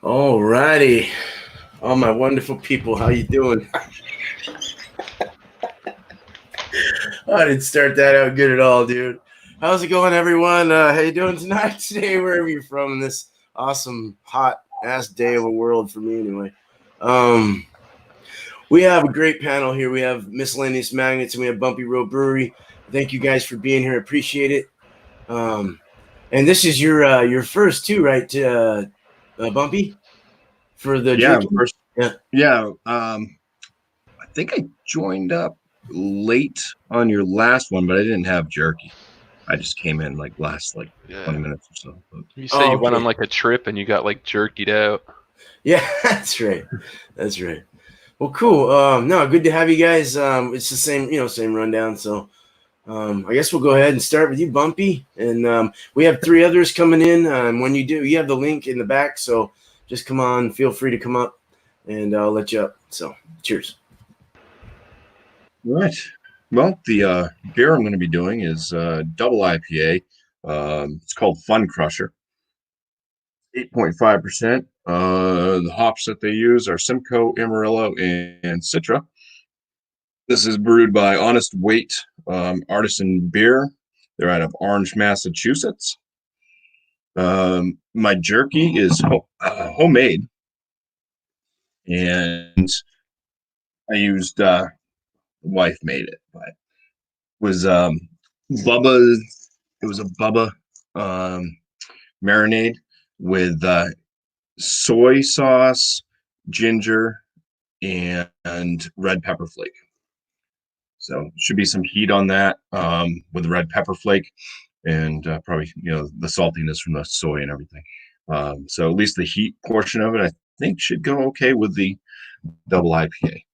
All righty. All my wonderful people, how you doing? I didn't start that out good at all, dude. How's it going, everyone? How you doing tonight, today, wherever you're from in this awesome, hot-ass day of a world for me, anyway. We have a great panel here. We have Miscellaneous Magnets, and we have Bumpy Road Brewery. Thank you guys for being here. Appreciate it. And this is your first, too, right, Bumpy? For the jerky? First, yeah. I think I joined up late on your last one, but I didn't have jerky. I just came in last 20 minutes or so. But... You say you went on like a trip and you got like jerkied out. Yeah, that's right. That's right. Well, cool. No, good to have you guys. It's the same rundown. So I guess we'll go ahead and start with you, Bumpy. And we have 3 others coming in. When you do, you have the link in the back. So just come on, feel free to come up, and I'll let you up. So cheers. All right. Well, the beer I'm going to be doing is double IPA. It's called Fun Crusher. 8.5%. The hops that they use are Simcoe, Amarillo, and Citra. This is brewed by Honest Weight Artisan Beer. They're out of Orange, Massachusetts. My jerky is homemade, and I used wife made it, but it was Bubba. It was a Bubba marinade with soy sauce, ginger, and red pepper flake. So should be some heat on that with the red pepper flake, and probably the saltiness from the soy and everything. So at least the heat portion of it, I think, should go okay with the double IPA.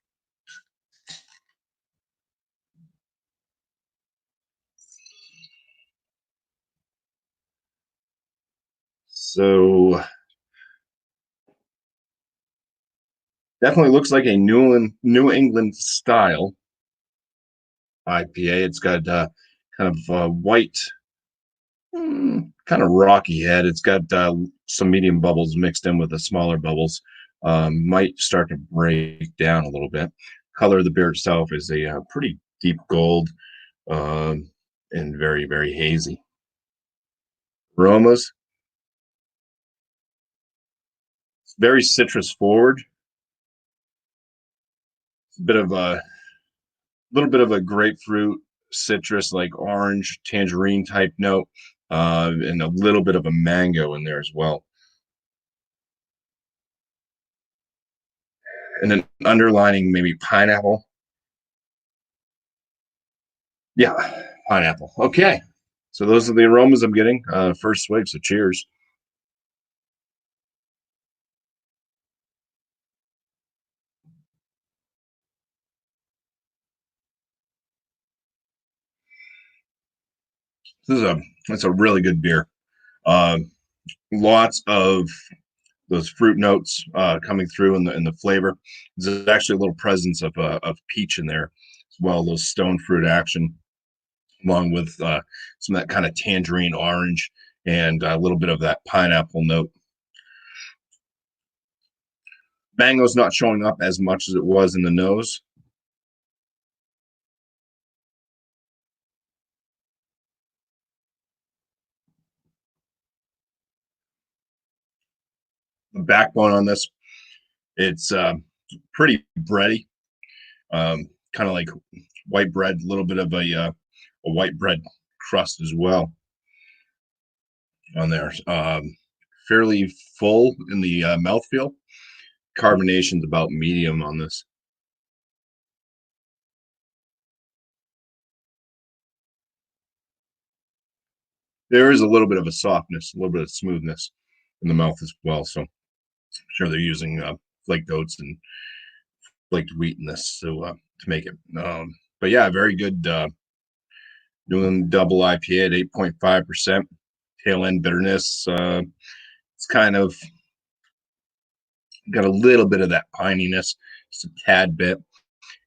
So definitely looks like a New England style IPA. It's got kind of white, kind of rocky head. It's got some medium bubbles mixed in with the smaller bubbles. Might start to break down a little bit. Color of the beer itself is a pretty deep gold and very, very hazy. Aromas, it's very citrus forward. It's a little bit of a grapefruit, citrus, like orange, tangerine type note, and a little bit of a mango in there as well. And then underlining maybe pineapple. Yeah, pineapple. Okay. So those are the aromas I'm getting. First swig, so cheers. It's a really good beer. Lots of those fruit notes coming through in the flavor. There's actually a little presence of peach in there as well. Those stone fruit action, along with some of that kind of tangerine orange and a little bit of that pineapple note. Mango's not showing up as much as it was in the nose. The backbone on this, it's pretty bready, kind of like white bread, a little bit of a white bread crust as well on there. Fairly full in the mouthfeel. Carbonation's about medium on this. There is a little bit of a softness, a little bit of smoothness in the mouth as well. So I'm sure they're using flaked oats and flaked wheat in this to make it. But yeah, very good. Doing double IPA at 8.5%. Tail end bitterness. It's kind of got a little bit of that pininess, just a tad bit,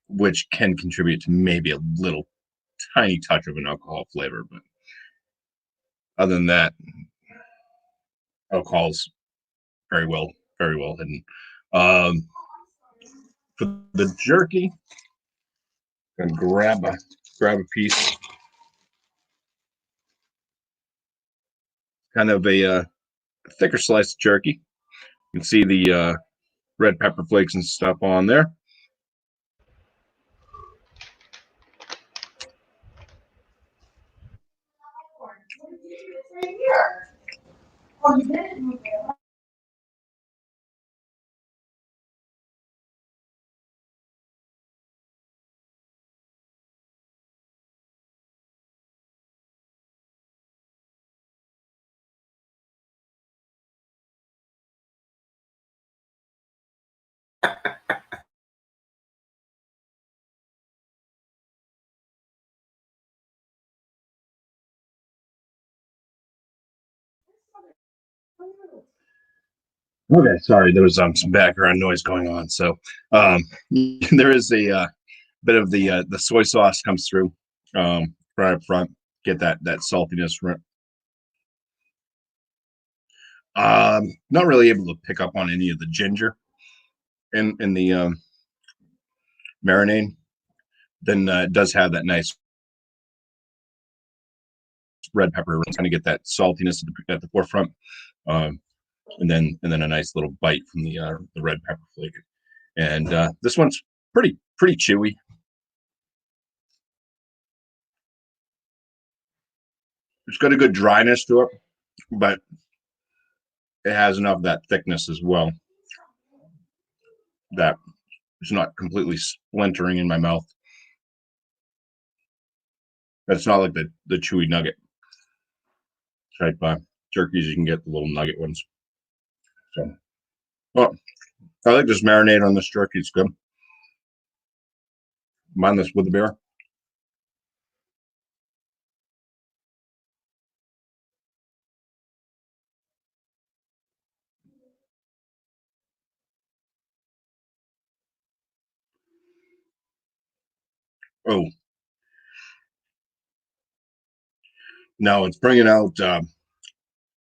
which can contribute to maybe a little tiny touch of an alcohol flavor. But other than that, alcohol's very well very well hidden. For the jerky, I'm gonna grab a piece. Kind of a thicker slice of jerky. You can see the red pepper flakes and stuff on there. Okay, sorry, there was some background noise going on. So there is a bit of the soy sauce comes through right up front. Get that saltiness from it. Not really able to pick up on any of the ginger in the marinade. Then it does have that nice red pepper. It's going to get that saltiness at the forefront, and then a nice little bite from the red pepper flake. And this one's pretty chewy. It's got a good dryness to it, but it has enough of that thickness as well that it's not completely splintering in my mouth. It's not like the chewy nugget type jerkies you can get, the little nugget ones. So, well, I like this marinade on this jerky. It's good. Mind this with the beer. Oh, no, it's bringing out.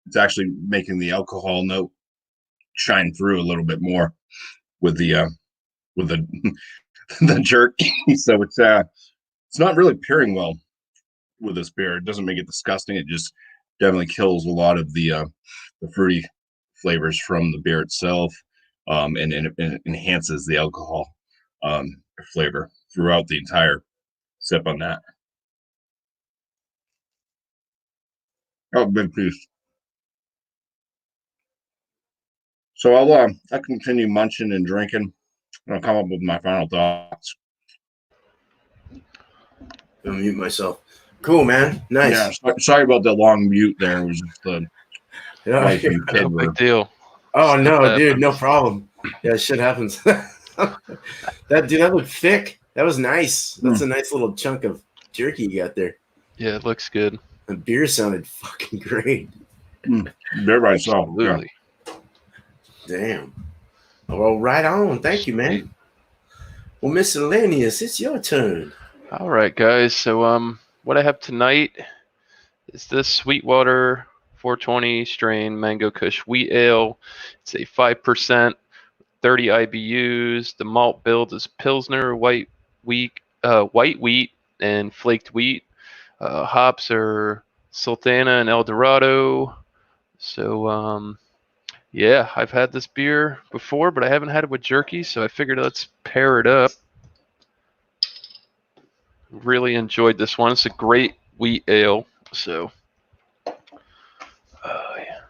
It's actually making the alcohol note shine through a little bit more with the the jerky. So it's not really pairing well with this beer. It doesn't make it disgusting. It just definitely kills a lot of the fruity flavors from the beer itself, and it enhances the alcohol flavor throughout the entire sip on that. Oh, big piece. So I'll continue munching and drinking, and I'll come up with my final thoughts. I'll mute myself. Cool, man. Nice. Yeah, sorry about the long mute there. It was just the wife and kid No big deal. Oh no, Stuff dude, happens. no problem. Yeah, shit happens. That looked thick. That was nice. That's a nice little chunk of jerky you got there. Yeah, it looks good. The beer sounded fucking great. Beer by itself. Absolutely. Yeah. Damn. Well, right on. Thank you, man. Well, Miscellaneous, it's your turn. All right, guys. So what I have tonight is this Sweetwater 420 strain Mango Kush Wheat Ale. It's a 5%, 30 IBUs. The malt build is Pilsner, white wheat, and flaked wheat. Hops are Sultana and El Dorado. So yeah, I've had this beer before, but I haven't had it with jerky, so I figured let's pair it up. Really enjoyed this one. It's a great wheat ale. So, yeah.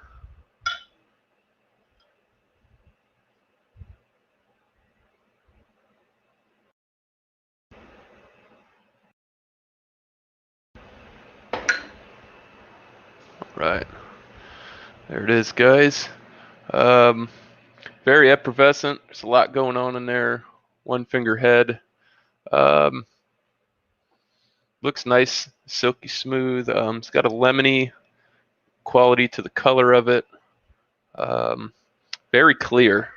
Right. There it is, guys. Very effervescent. There's a lot going on in there. One finger head. Looks nice, silky smooth. It's got a lemony quality to the color of it. Very clear.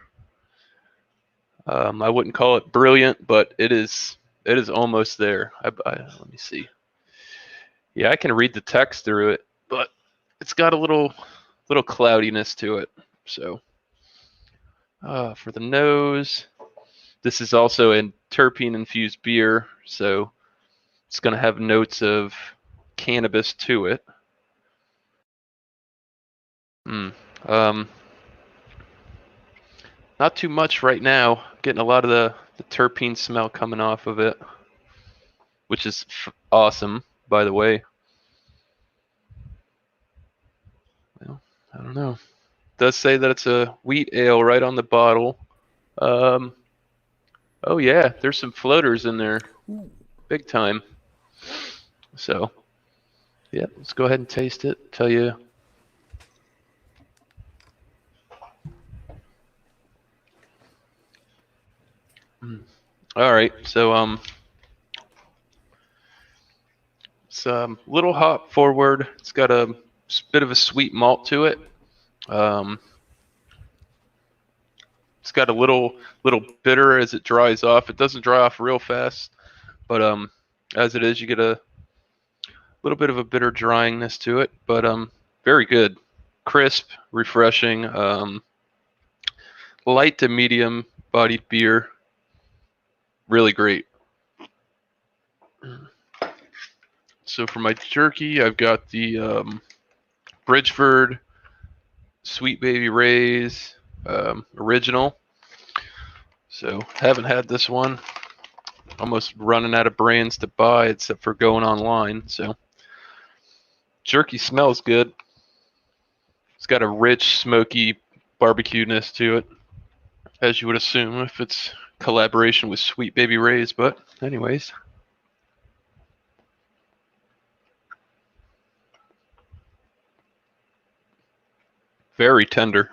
I wouldn't call it brilliant, but it is almost there. Let me see. Yeah, I can read the text through it, but it's got a little cloudiness to it. So For the nose, this is also a terpene-infused beer, so it's going to have notes of cannabis to it. Not too much right now. Getting a lot of the terpene smell coming off of it, which is awesome, by the way. Well, I don't know. It does say that it's a wheat ale right on the bottle. Oh yeah, there's some floaters in there, big time. So, yeah, let's go ahead and taste it. Tell you. All right, so it's a little hop forward. It's got a bit of a sweet malt to it. It's got a little bitter as it dries off. It doesn't dry off real fast, but as it is, you get a little bit of a bitter dryingness to it. But very good, crisp, refreshing, light to medium bodied beer. Really great. So for my jerky, I've got the Bridgeford Sweet Baby Ray's original. So haven't had this one. Almost running out of brands to buy except for going online. So jerky smells good. It's got a rich, smoky barbecue-ness to it, as you would assume if it's collaboration with Sweet Baby Ray's. But anyways. Very tender.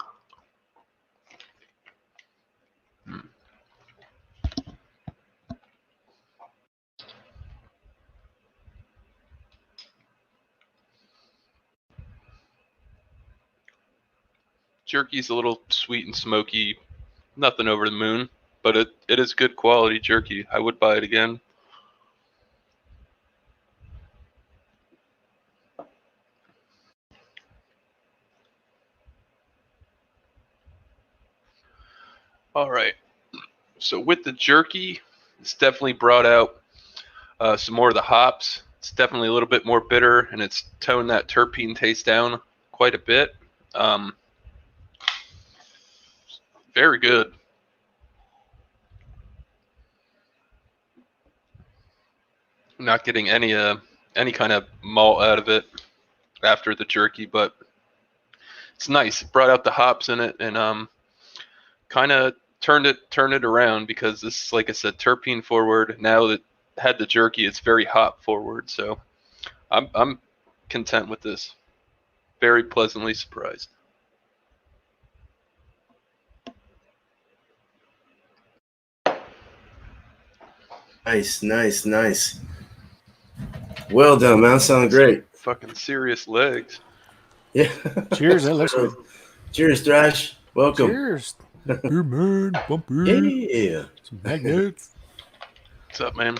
Jerky's a little sweet and smoky, nothing over the moon, but it is good quality jerky. I would buy it again. All right. So with the jerky, it's definitely brought out some more of the hops. It's definitely a little bit more bitter, and it's toned that terpene taste down quite a bit. Very good. I'm not getting any kind of malt out of it after the jerky, but it's nice. It brought out the hops in it, and kind of turned it around, because this, like I said, terpene forward. Now that had the jerky, it's very hop forward. So I'm content with this. Very pleasantly surprised. Nice. Well done, man. Sounded great. Fucking serious legs. Yeah. Cheers. That looks good. Cheers, Thrash. Welcome. Cheers. Here, man. Bumpy. Yeah. Some magnets. What's up, man?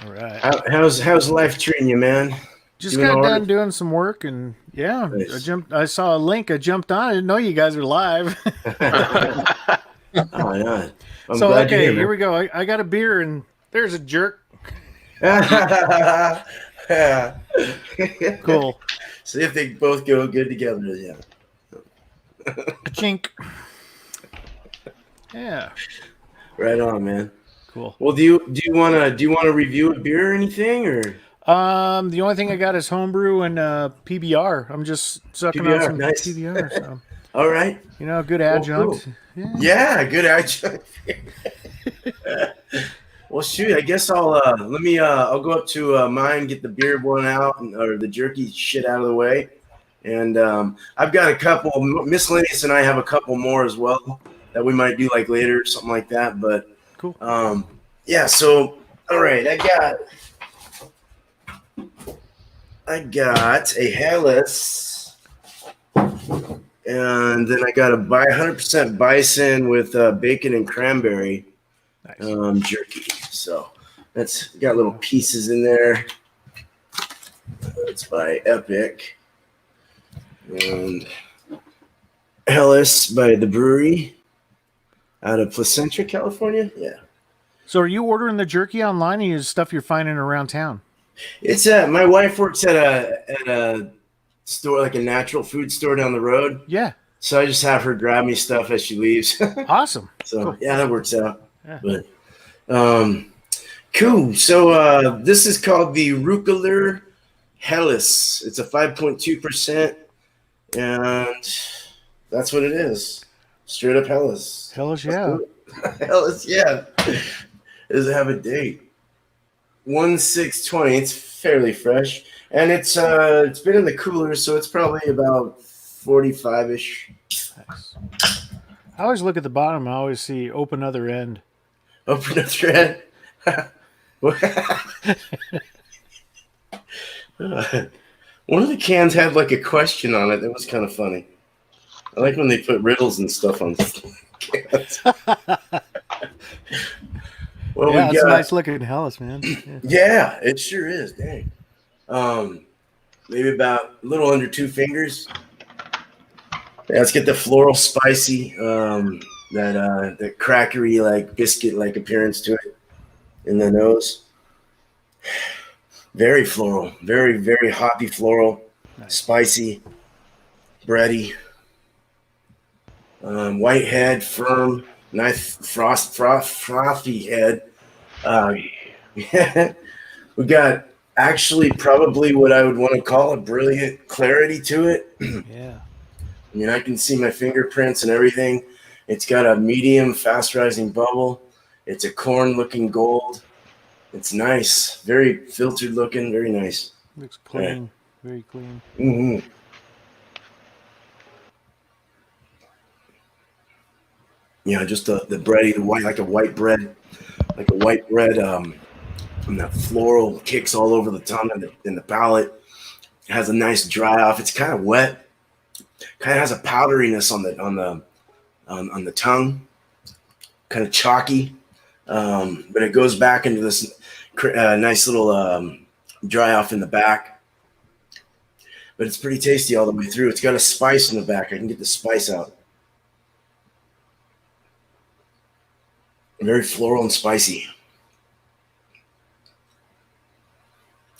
All right. How's life treating you, man? Just got done doing some work, and yeah, nice. I saw a link. I jumped on. I didn't know you guys were live. Oh, yeah. So okay, here we go. I got a beer, and there's a jerk. Cool. See if they both go good together. Yeah. Chink. Yeah. Right on, man. Cool. Well, do you want to review a beer or anything, or? The only thing I got is homebrew and PBR. I'm just sucking on some PBR. So. All right. You know, good adjunct. Well, cool. Yeah, good adjunct. Well, shoot, I guess I'll go up to mine, get the beer one out, or the jerky shit out of the way, and I've got a couple. Miscellaneous and I have a couple more as well that we might do like later or something like that. But cool. Yeah. So all right, I got a Hellas, and then I got a 100% bison with bacon and cranberry. Nice. Jerky. So that's got little pieces in there. It's by Epic. And Hellas by the brewery. out of Placentia, California. Yeah. So are you ordering the jerky online, or is stuff you're finding around town? It's my wife works at a store, like a natural food store down the road. Yeah. So I just have her grab me stuff as she leaves. Awesome. So Cool. yeah, that works out. Yeah. But cool. So this is called the Rucoler Hellas. It's a 5.2%, and that's what it is. Straight up Hellas. Hellas, yeah. Hellas, yeah. Does it have a date? 1/6/20. It's fairly fresh, and it's been in the cooler, so it's probably about 45-ish. Nice. I always look at the bottom. I always see open other end. Open a thread. One of the cans had like a question on it. That was kind of funny. I like when they put riddles and stuff on cans. Well, yeah, it's a nice looking Hellas, man. Yeah, it sure is. Dang. Maybe about a little under 2 fingers. Yeah, let's get the floral spicy, that crackery, like biscuit-like appearance to it in the nose. Very floral, very, very hoppy floral, nice. Spicy, bready. White head, firm, nice frothy head. We got actually probably what I would want to call a brilliant clarity to it. Yeah. I mean, I can see my fingerprints and everything. It's got a medium fast rising bubble. It's a corn looking gold. It's nice. Very filtered looking. Very nice. Looks clean. Yeah. Very clean. Mm-hmm. Yeah, just the bready, the white, like a white bread. And that floral kicks all over the tongue and the palate. It has a nice dry off. It's kind of wet. Kind of has a powderiness on the tongue. Kind of chalky, but it goes back into this nice little dry off in the back. But it's pretty tasty all the way through. It's got a spice in the back. I can get the spice out. Very floral and spicy.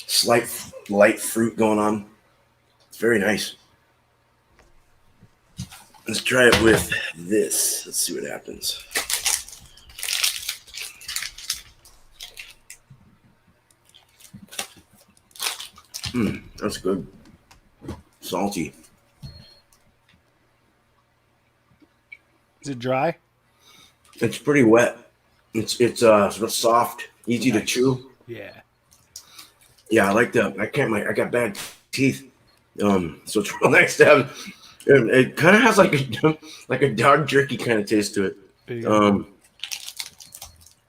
Slight light fruit going on. It's very nice. Let's try it with this. Let's see what happens. That's good. Salty. Is it dry? It's pretty wet. It's sort of soft, easy to chew. Yeah. Yeah, I like that. I got bad teeth. So it's real nice to have. It kind of has like a dog jerky kind of taste to it.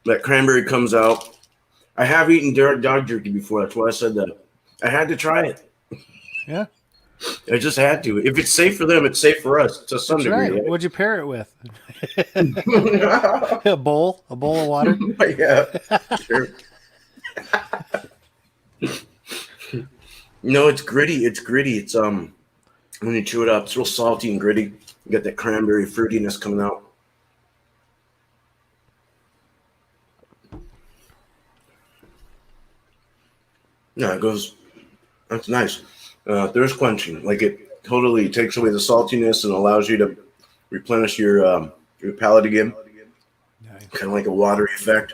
That cranberry comes out. I have eaten dog jerky before. That's why I said that. I had to try it. Yeah. I just had to. If it's safe for them, it's safe for us to some degree. Right. What'd you pair it with? A bowl of water. Yeah, sure. No, it's gritty. It's gritty. It's when you chew it up, it's real salty and gritty. You got that cranberry fruitiness coming out. No, it goes. That's nice. Thirst quenching. Like it totally takes away the saltiness and allows you to replenish your palate again. Nice. Kind of like a watery effect.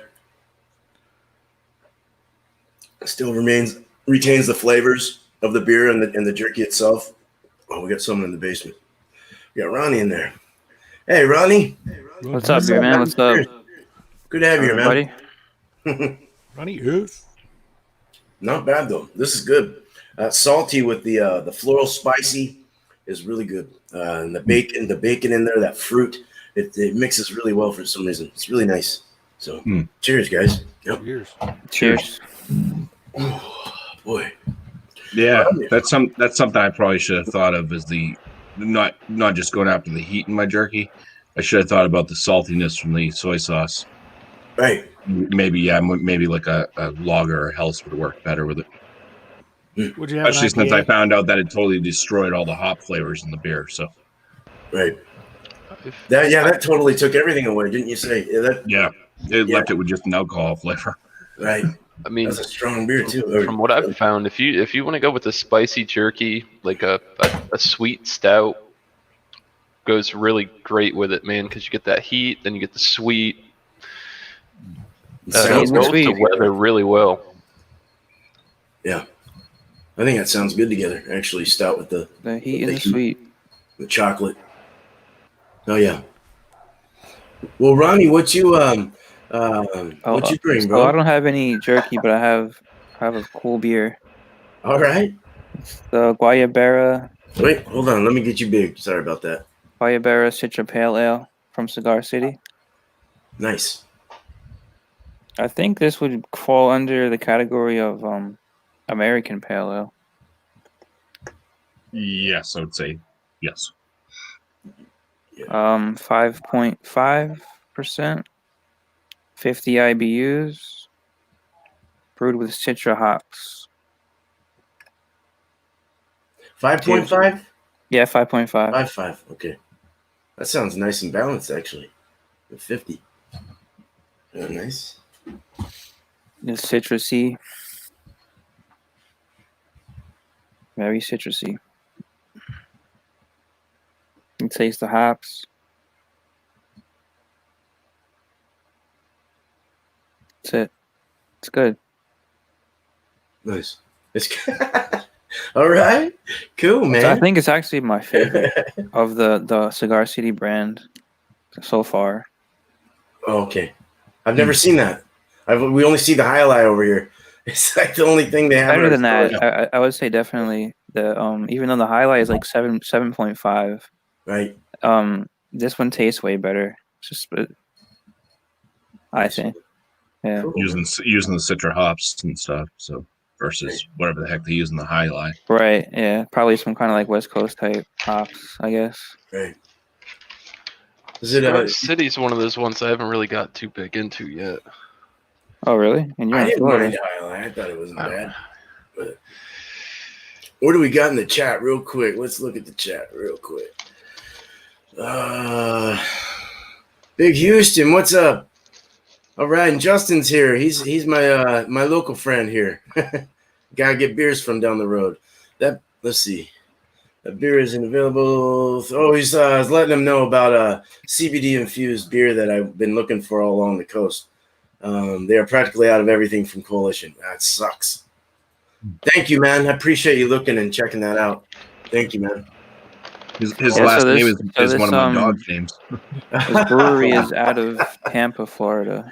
Still retains the flavors of the beer and the jerky itself. Oh, we got someone in the basement. We got Ronnie in there. Hey, Ronnie. What's up, beer man? What's up? Good to have you here, man. Buddy. Ronnie is. Not bad though. This is good. Salty with the floral spicy is really good. And the bacon in there, that fruit, it mixes really well for some reason. It's really nice. So, cheers, guys. Yep. Cheers. Oh, boy. Yeah, that's something I probably should have thought of as the not just going after the heat in my jerky. I should have thought about the saltiness from the soy sauce. Right. Maybe like a lager or Helles would work better with it. Would you have Especially since I found out that it totally destroyed all the hop flavors in the beer. So, right. That totally took everything away, didn't you say? It left it with just an alcohol flavor. Right. I mean, that's a strong beer too. From what I've found, if you want to go with a spicy jerky, like a sweet stout, goes really great with it, man, because you get that heat, then you get the sweet. It goes together really well. Yeah, I think that sounds good together. Actually, stout with the heat and the sweet, the chocolate. Oh yeah. Well, Ronnie, what you bring, bro? Oh, I don't have any jerky, but I have a cool beer. All right. It's the Guayabera. Wait, hold on. Let me get you big. Sorry about that. Guayabera Citra Pale Ale from Cigar City. Nice. I think this would fall under the category of American Pale Ale. Yes, I would say yes. 5.5%, 50 IBUs, brewed with Citra hops. 5.5? Yeah, 5.5. 5.5. Okay. That sounds nice and balanced, actually. With 50. Oh, nice. It's citrusy. Very citrusy. You taste the hops. That's it. It's good. Nice. It's good. All right. Cool, man. I think it's actually my favorite of the Cigar City brand so far. Oh, okay. I've never seen that. We only see the highlight over here. It's like the only thing they have. Better than that, I would say definitely the even though the highlight is like 7.5. Right. This one tastes way better. Just I think. Yeah. Cool. Using the Citra hops and stuff, so versus whatever the heck they use in the highlight. Right. Yeah. Probably some kind of like West Coast type hops, I guess. Right. City's one of those ones I haven't really got too big into yet. Oh, really? And you're I in didn't Florida. mind highlight. I thought it wasn't bad. But what do we got in the chat real quick? Let's look at the chat real quick. Big Houston, what's up? All right, and Justin's here. He's my my local friend here. Gotta get beers from down the road. Let's see. That beer isn't available. Oh, he's letting them know about a CBD infused beer that I've been looking for all along the coast. They are practically out of everything from Coalition. That sucks. Thank you, man. I appreciate you looking and checking that out. Thank you, man. His last name is one of my dog's names. This brewery is out of Tampa, Florida.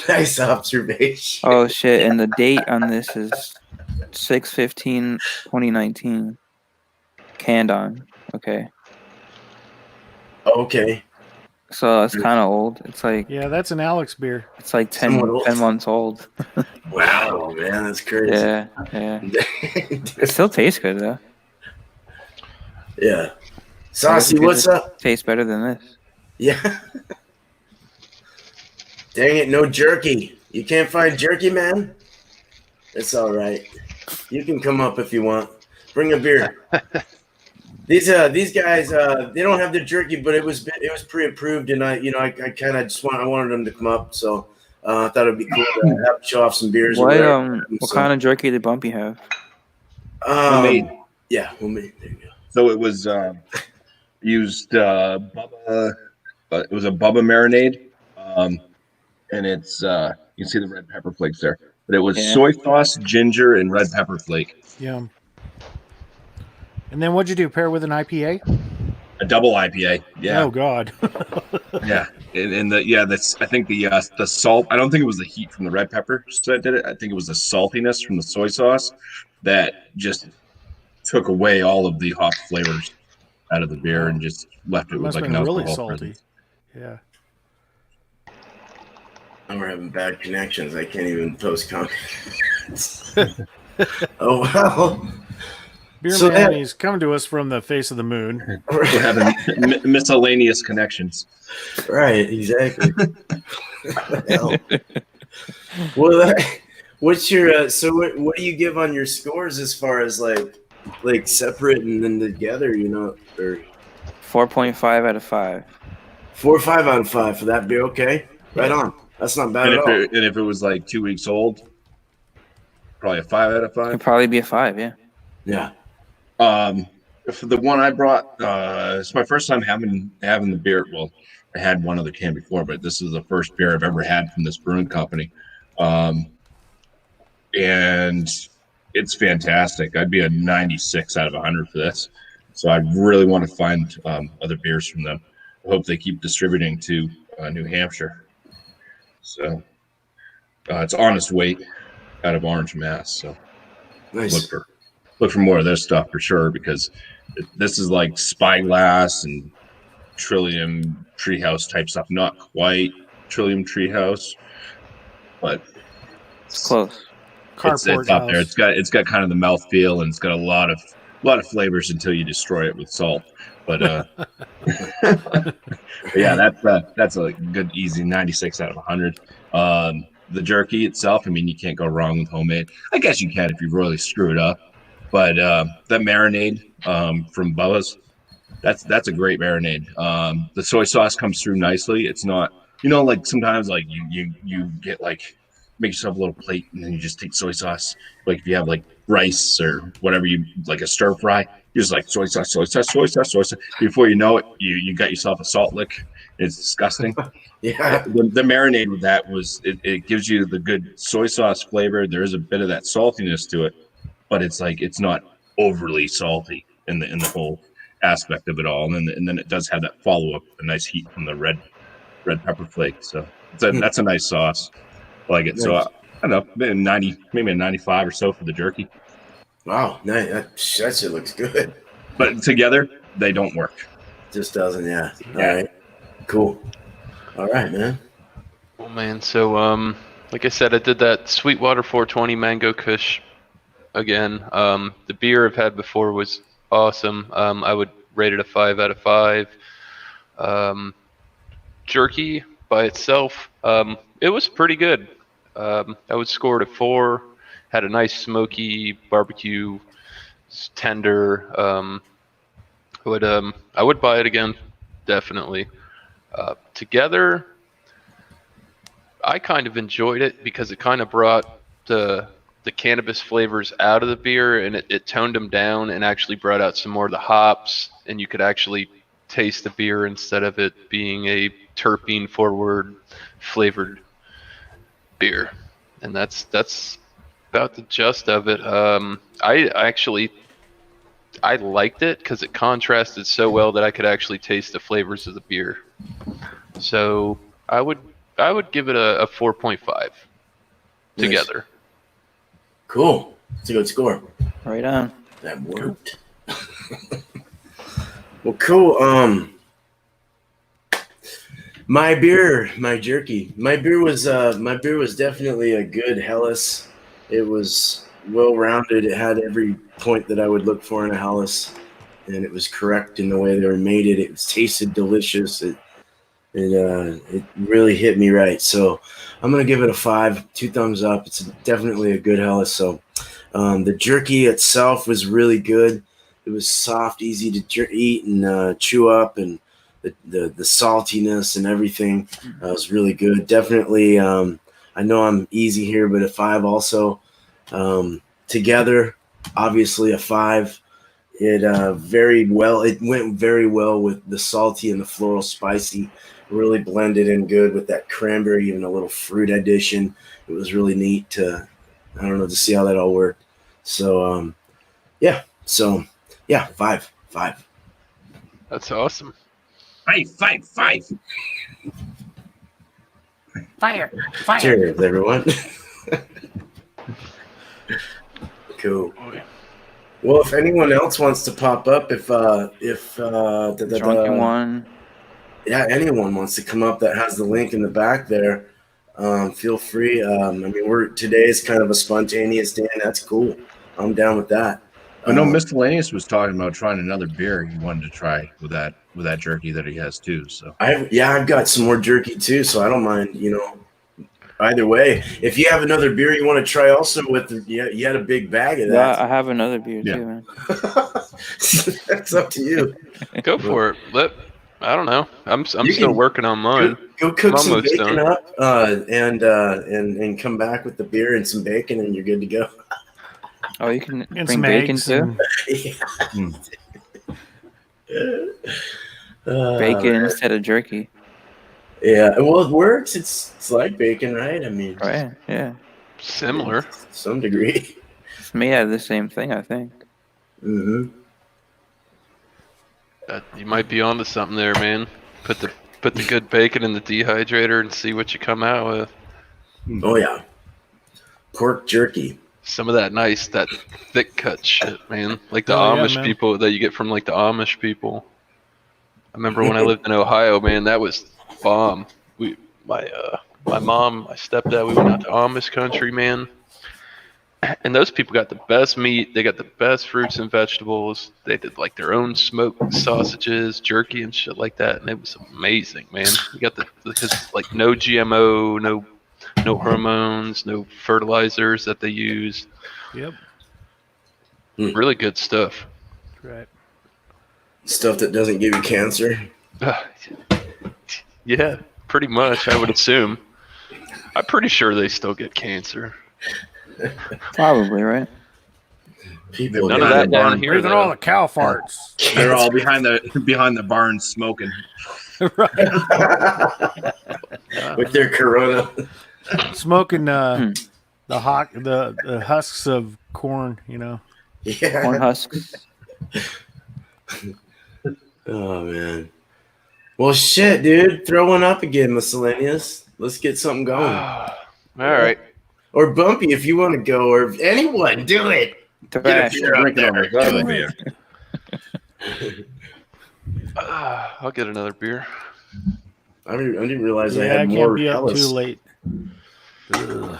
Nice observation. Oh, shit. And the date on this is 6/15/2019. Canned on. Okay. Okay. So it's kind of old. It's like that's an Alex beer. It's like 10 months old. Wow, man, that's crazy. Yeah. It still tastes good though. Yeah. Saucy, what's up? Tastes better than this. Yeah. Dang it, no jerky. You can't find jerky, man? It's all right. You can come up if you want. Bring a beer. These guys they don't have the jerky, but it was pre-approved, and I kind of I wanted them to come up, so I thought it'd be cool to show off some beers. What kind of jerky did Bumpy have? Homemade. Yeah, homemade. There you go. So it was used Bubba, but it was a Bubba marinade, and it's you can see the red pepper flakes there, but it was soy sauce, ginger, and red pepper flake. Yum. And then what'd you do? Pair with an IPA? A double IPA. Yeah. Oh God. Yeah, and that's I think the salt. I don't think it was the heat from the red pepper that did it. I think it was the saltiness from the soy sauce that just took away all of the hop flavors out of the beer and just left it with like an alcohol really salty. presence. Yeah. Now we're having bad connections. I can't even post comments. Oh wow. Beer man, he's coming to us from the face of the moon. We're having miscellaneous connections. Right, exactly. Well, what's your what do you give on your scores as far as like like separate and then together, or 4.5 out of 5. 4 or 5 out of 5 for that beer. Okay, right Yeah. on. That's not bad And at all. if it was like 2 weeks old, probably a 5 out of 5. It'd probably be a 5, yeah. Yeah. For the one I brought, it's my first time having the beer. Well, I had one other can before, but this is the first beer I've ever had from this brewing company. And it's fantastic. I'd be a 96 out of 100 for this. So I really want to find other beers from them. I hope they keep distributing to New Hampshire. So it's Honest Weight out of Orange, Mass. So Nice. look for more of their stuff for sure, because this is like Spyglass and Trillium Treehouse type stuff. Not quite Trillium Treehouse, but It's close. it's Carport up there. house. It's got kind of the mouthfeel, and it's got a lot of flavors until you destroy it with salt. But yeah, that's a good easy 96 out of 100. The jerky itself, I mean, you can't go wrong with homemade. I guess you can if you really screw it up. But the marinade from Bubba's, that's a great marinade. The soy sauce comes through nicely. It's not, like sometimes like you get like make yourself a little plate and then you just take soy sauce. Like if you have like rice or whatever, you like a stir fry, you're just like soy sauce, soy sauce, soy sauce, soy sauce. Before you know it, you got yourself a salt lick. It's disgusting. Yeah. The marinade with that it gives you the good soy sauce flavor. There is a bit of that saltiness to it, but it's like it's not overly salty in the whole aspect of it all. And then it does have that follow up, a nice heat from the red pepper flake. So that's a nice sauce. I like it. Nice. So I don't know, maybe a 95 or so for the jerky. Wow. Nice. That shit looks good. But together they don't work. Just doesn't. Yeah. All Yeah. right. Cool. All right, man. Oh man, so like I said, I did that Sweetwater 420 Mango Kush again. The beer I've had before was awesome. I would rate it a 5 out of 5. Jerky by itself, it was pretty good. I would score it a 4. Had a nice smoky barbecue, tender. I would buy it again, definitely. Together, I kind of enjoyed it because it kind of brought the cannabis flavors out of the beer, and it toned them down and actually brought out some more of the hops, and you could actually taste the beer instead of it being a terpene forward flavored beer. And that's about the gist of it. I liked it because it contrasted so well that I could actually taste the flavors of the beer. So I would give it a 4.5 together. Nice. Cool. It's a good score. Right on. That worked. Well, cool. My jerky. My beer was definitely a good Helles. It was well rounded. It had every point that I would look for in a Helles, and it was correct in the way they were made it. It tasted delicious. It really hit me right. So I'm gonna give it a 5, 2 thumbs up. It's definitely a good Helles. So the jerky itself was really good. It was soft, easy to eat and chew up, and the saltiness and everything was really good. Definitely, I know I'm easy here, but a 5 also. Together, obviously a 5. It went very well with the salty and the floral spicy. Really blended in good with that cranberry, even a little fruit addition. It was really neat to see how that all worked. So, yeah. So, yeah, 5. That's awesome. 5. Fire. Cheers, everyone. Cool. Well, if anyone else wants to pop up, Drunken one. yeah, anyone wants to come up that has the link in the back there, feel free. I mean, today is kind of a spontaneous day, and that's cool. I'm down with that. I know Miscellaneous was talking about trying another beer he wanted to try with that jerky that he has too. So I've got some more jerky too, so I don't mind. Either way, if you have another beer you want to try, also you had a big bag of Yeah, that. I have another beer Yeah. too, man. That's up to you. Go for it. I don't know. I'm You still can working on mine. Go cook I'm some almost bacon done. up, and come back with the beer and some bacon, and you're good to go. Oh, you can And bring some bacon eggs too. and Bacon instead of jerky. Yeah, well, it works. It's like bacon, right? I mean, Right? Yeah. Similar. to some degree. It's made out of the same thing, I think. Mm-hmm. You might be onto something there, man. Put the good bacon in the dehydrator and see what you come out with. Oh yeah, pork jerky. Some of that thick cut shit, man. Like the Oh, yeah, Amish man. people that you get from like the Amish people. I remember when I lived in Ohio, man, that was bomb. My mom, my stepdad, we went out to Amish country, man. And those people got the best meat. They got the best fruits and vegetables. They did like their own smoked sausages, jerky, and shit like that. And it was amazing, man. You got because like no GMO, no hormones, no fertilizers that they use. yep, Really good stuff. right. Stuff that doesn't give you cancer. Yeah, pretty much. I would assume. I'm pretty sure they still get cancer. Probably, right? People, None of that down here. Breathing all the cow farts. They're all behind the barn smoking. Right. with their Corona. Smoking the husks of corn, you know. Yeah. Corn husks. Oh man. Well, shit, dude. Throw one up again, Miscellaneous. Let's get something going. All right. Or Bumpy, if you want to go, or anyone, do it. Thrash. Get a beer up Drinking there. almost Do beer. I'll get another beer. I didn't realize I Yeah, I had can't more be up too Hellas. late. All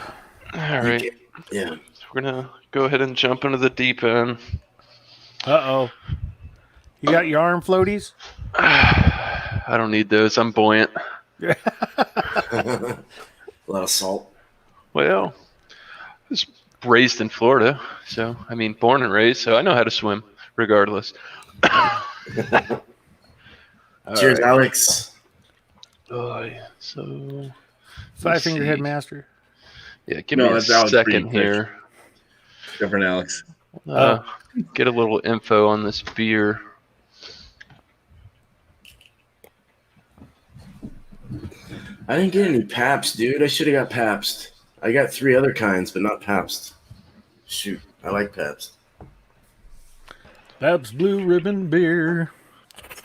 right. Yeah. So we're gonna go ahead and jump into the deep end. Uh-oh. You got your arm floaties? I don't need those. I'm buoyant. A lot of salt. Well, I was raised in Florida, so I mean, born and raised, so I know how to swim, regardless. Cheers, right. Alex. Oh, yeah. So, Five Finger see. Headmaster. Yeah, give No, me a that's Alex second Green. here. Different Alex. Get a little info on this beer. I didn't get any Pabst, dude. I should have got Pabst. I got 3 other kinds, but not Pabst. Shoot, I like Pabst. Babs Blue Ribbon Beer.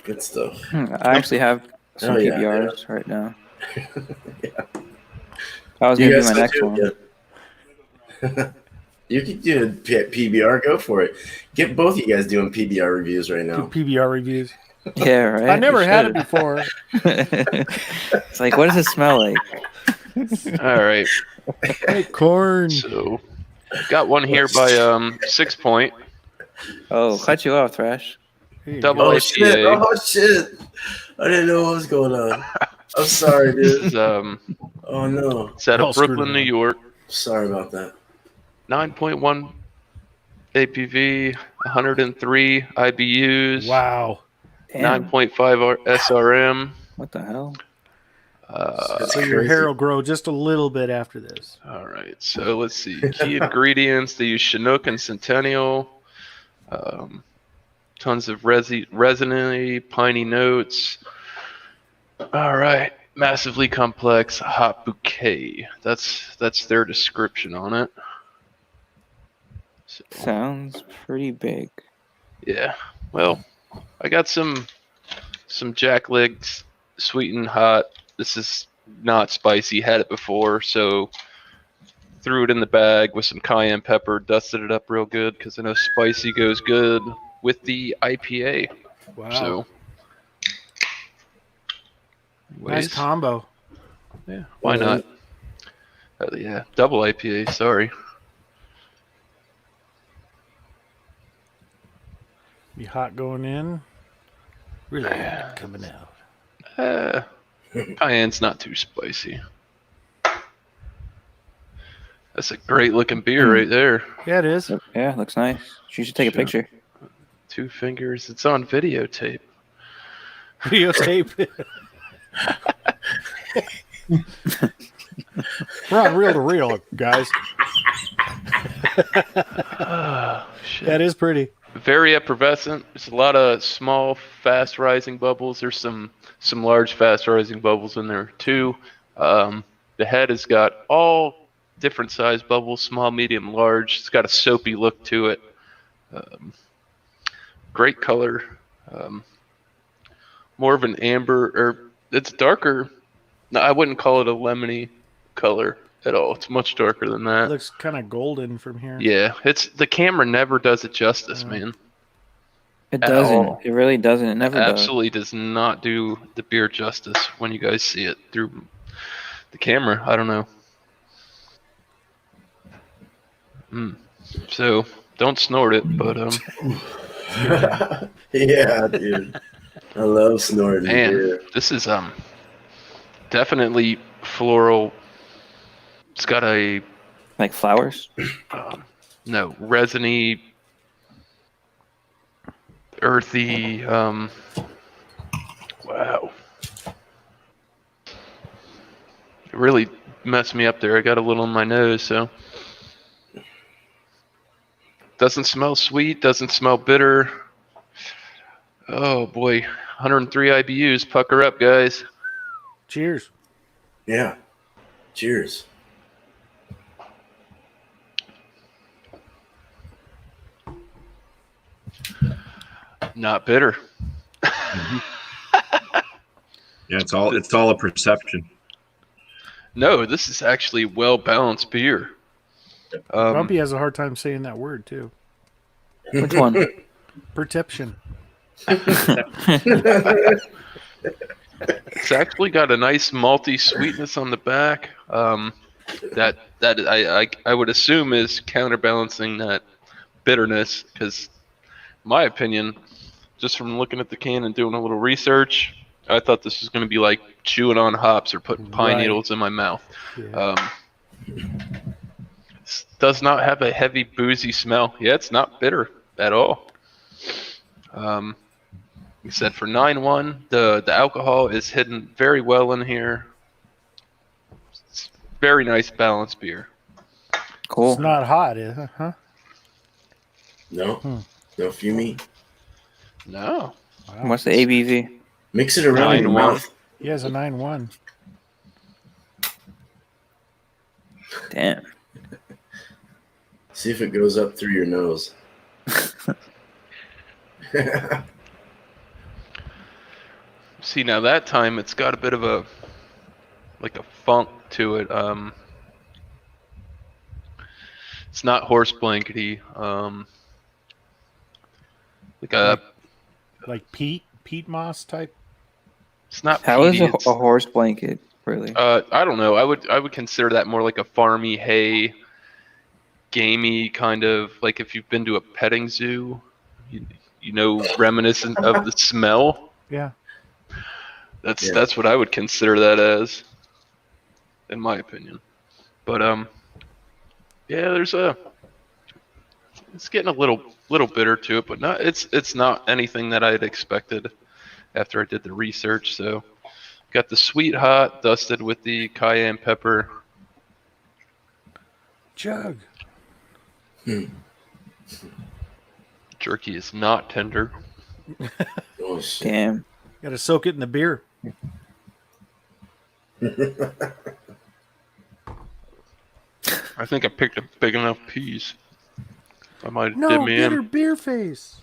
Good stuff. I actually have some Oh, yeah, PBRs right now. Yeah. I was You going to do guys my next do? one. Yeah. You could do a PBR. Go for it. Get both of you guys doing PBR reviews right now. PBR reviews. Yeah, right? I never You had it should. before. It's like, what does it smell like? All right. Hey, corn. So, got one here by 6 Point. Oh, cut you off, Thrash. Here you Double go. Oh IPA. shit! Oh shit! I didn't know what was going on. I'm sorry, This dude. is Oh no. it's out All of screwed Brooklyn, New around. York. Sorry about that. 9.1 APV, 103 IBUs, Wow. Damn. 9.5 SRM. What the hell? That's So your crazy. hair will grow just a little bit after this. All right, so let's see. Key ingredients: they use Chinook and Centennial. Tons of resiny, piney notes. All right, massively complex hot bouquet. That's their description on it. So, Sounds pretty big. yeah. Well, I got some Jack Legs, sweet and hot. This is not spicy. Had it before, so threw it in the bag with some cayenne pepper, dusted it up real good because I know spicy goes good with the IPA. Wow. So, Nice anyways, combo. yeah, why not? Yeah, double IPA. Sorry. Be hot going in. Really hot coming out. Cayenne's not too spicy. That's a great looking beer right there. Yeah, it is. Yeah, looks nice. You should take a Sure. picture. 2 fingers. It's on videotape. Videotape. We're on reel to reel, guys. Oh, shit. That is pretty. Very effervescent. There's a lot of small, fast rising bubbles. There's some large, fast rising bubbles in there too. The head has got all different size bubbles: small, medium, large. It's got a soapy look to it. Great color. More of an amber, or it's darker. No, I wouldn't call it a lemony color at all. It's much darker than It that. looks kind of golden from here. Yeah, it's the camera never does it justice, man. It At doesn't. all. It really doesn't. It never Absolutely does not do the beer justice when you guys see it through the camera. I don't know. So don't snort it, but Yeah, dude. I love snorting man, beer. this is definitely floral. It's got a does. Like flowers. no resiny, earthy. Wow. It really messed me up there. I got a little in my nose, so. Doesn't smell sweet, doesn't smell bitter. Oh boy, 103 IBUs. Pucker up, guys. Cheers. Yeah. Cheers. Not bitter. Yeah, it's all a perception. No, this is actually well balanced beer. Bumpy has a hard time saying that word too. Which one? Perception. It's actually got a nice malty sweetness on the back. That I would assume is counterbalancing that bitterness, because my opinion, just from looking at the can and doing a little research, I thought this was going to be like chewing on hops or putting pine Right. needles in my mouth. Yeah. This does not have a heavy boozy smell. Yeah, it's not bitter at all. You said for 9.1, the alcohol is hidden very well in here. It's very nice balanced beer. Cool. It's not hot, is it? Huh? No? No fuming? No. Wow. What's the ABV? Mix it around in your 9.1. mouth. He has a 9.1. Damn. See if it goes up through your nose. See, now that time it's got a bit of a funk to it. It's not horse blankety. Like peat moss type. It's not How is peaty, a it's- horse blanket really? I don't know. I would consider that more like a farmy hay, gamey kind of, like if you've been to a petting zoo, you know, reminiscent of the smell. Yeah. That's what I would consider that as, in my opinion. But yeah, it's getting a little bitter to it, but not it's not anything that I had expected after I did the research. So got the sweet hot dusted with the cayenne pepper. Jug. Jerky is not tender. Oh, shit. Damn. Got to soak it in the beer. I think I picked a big enough piece. I might have No, did me bitter in. beer face.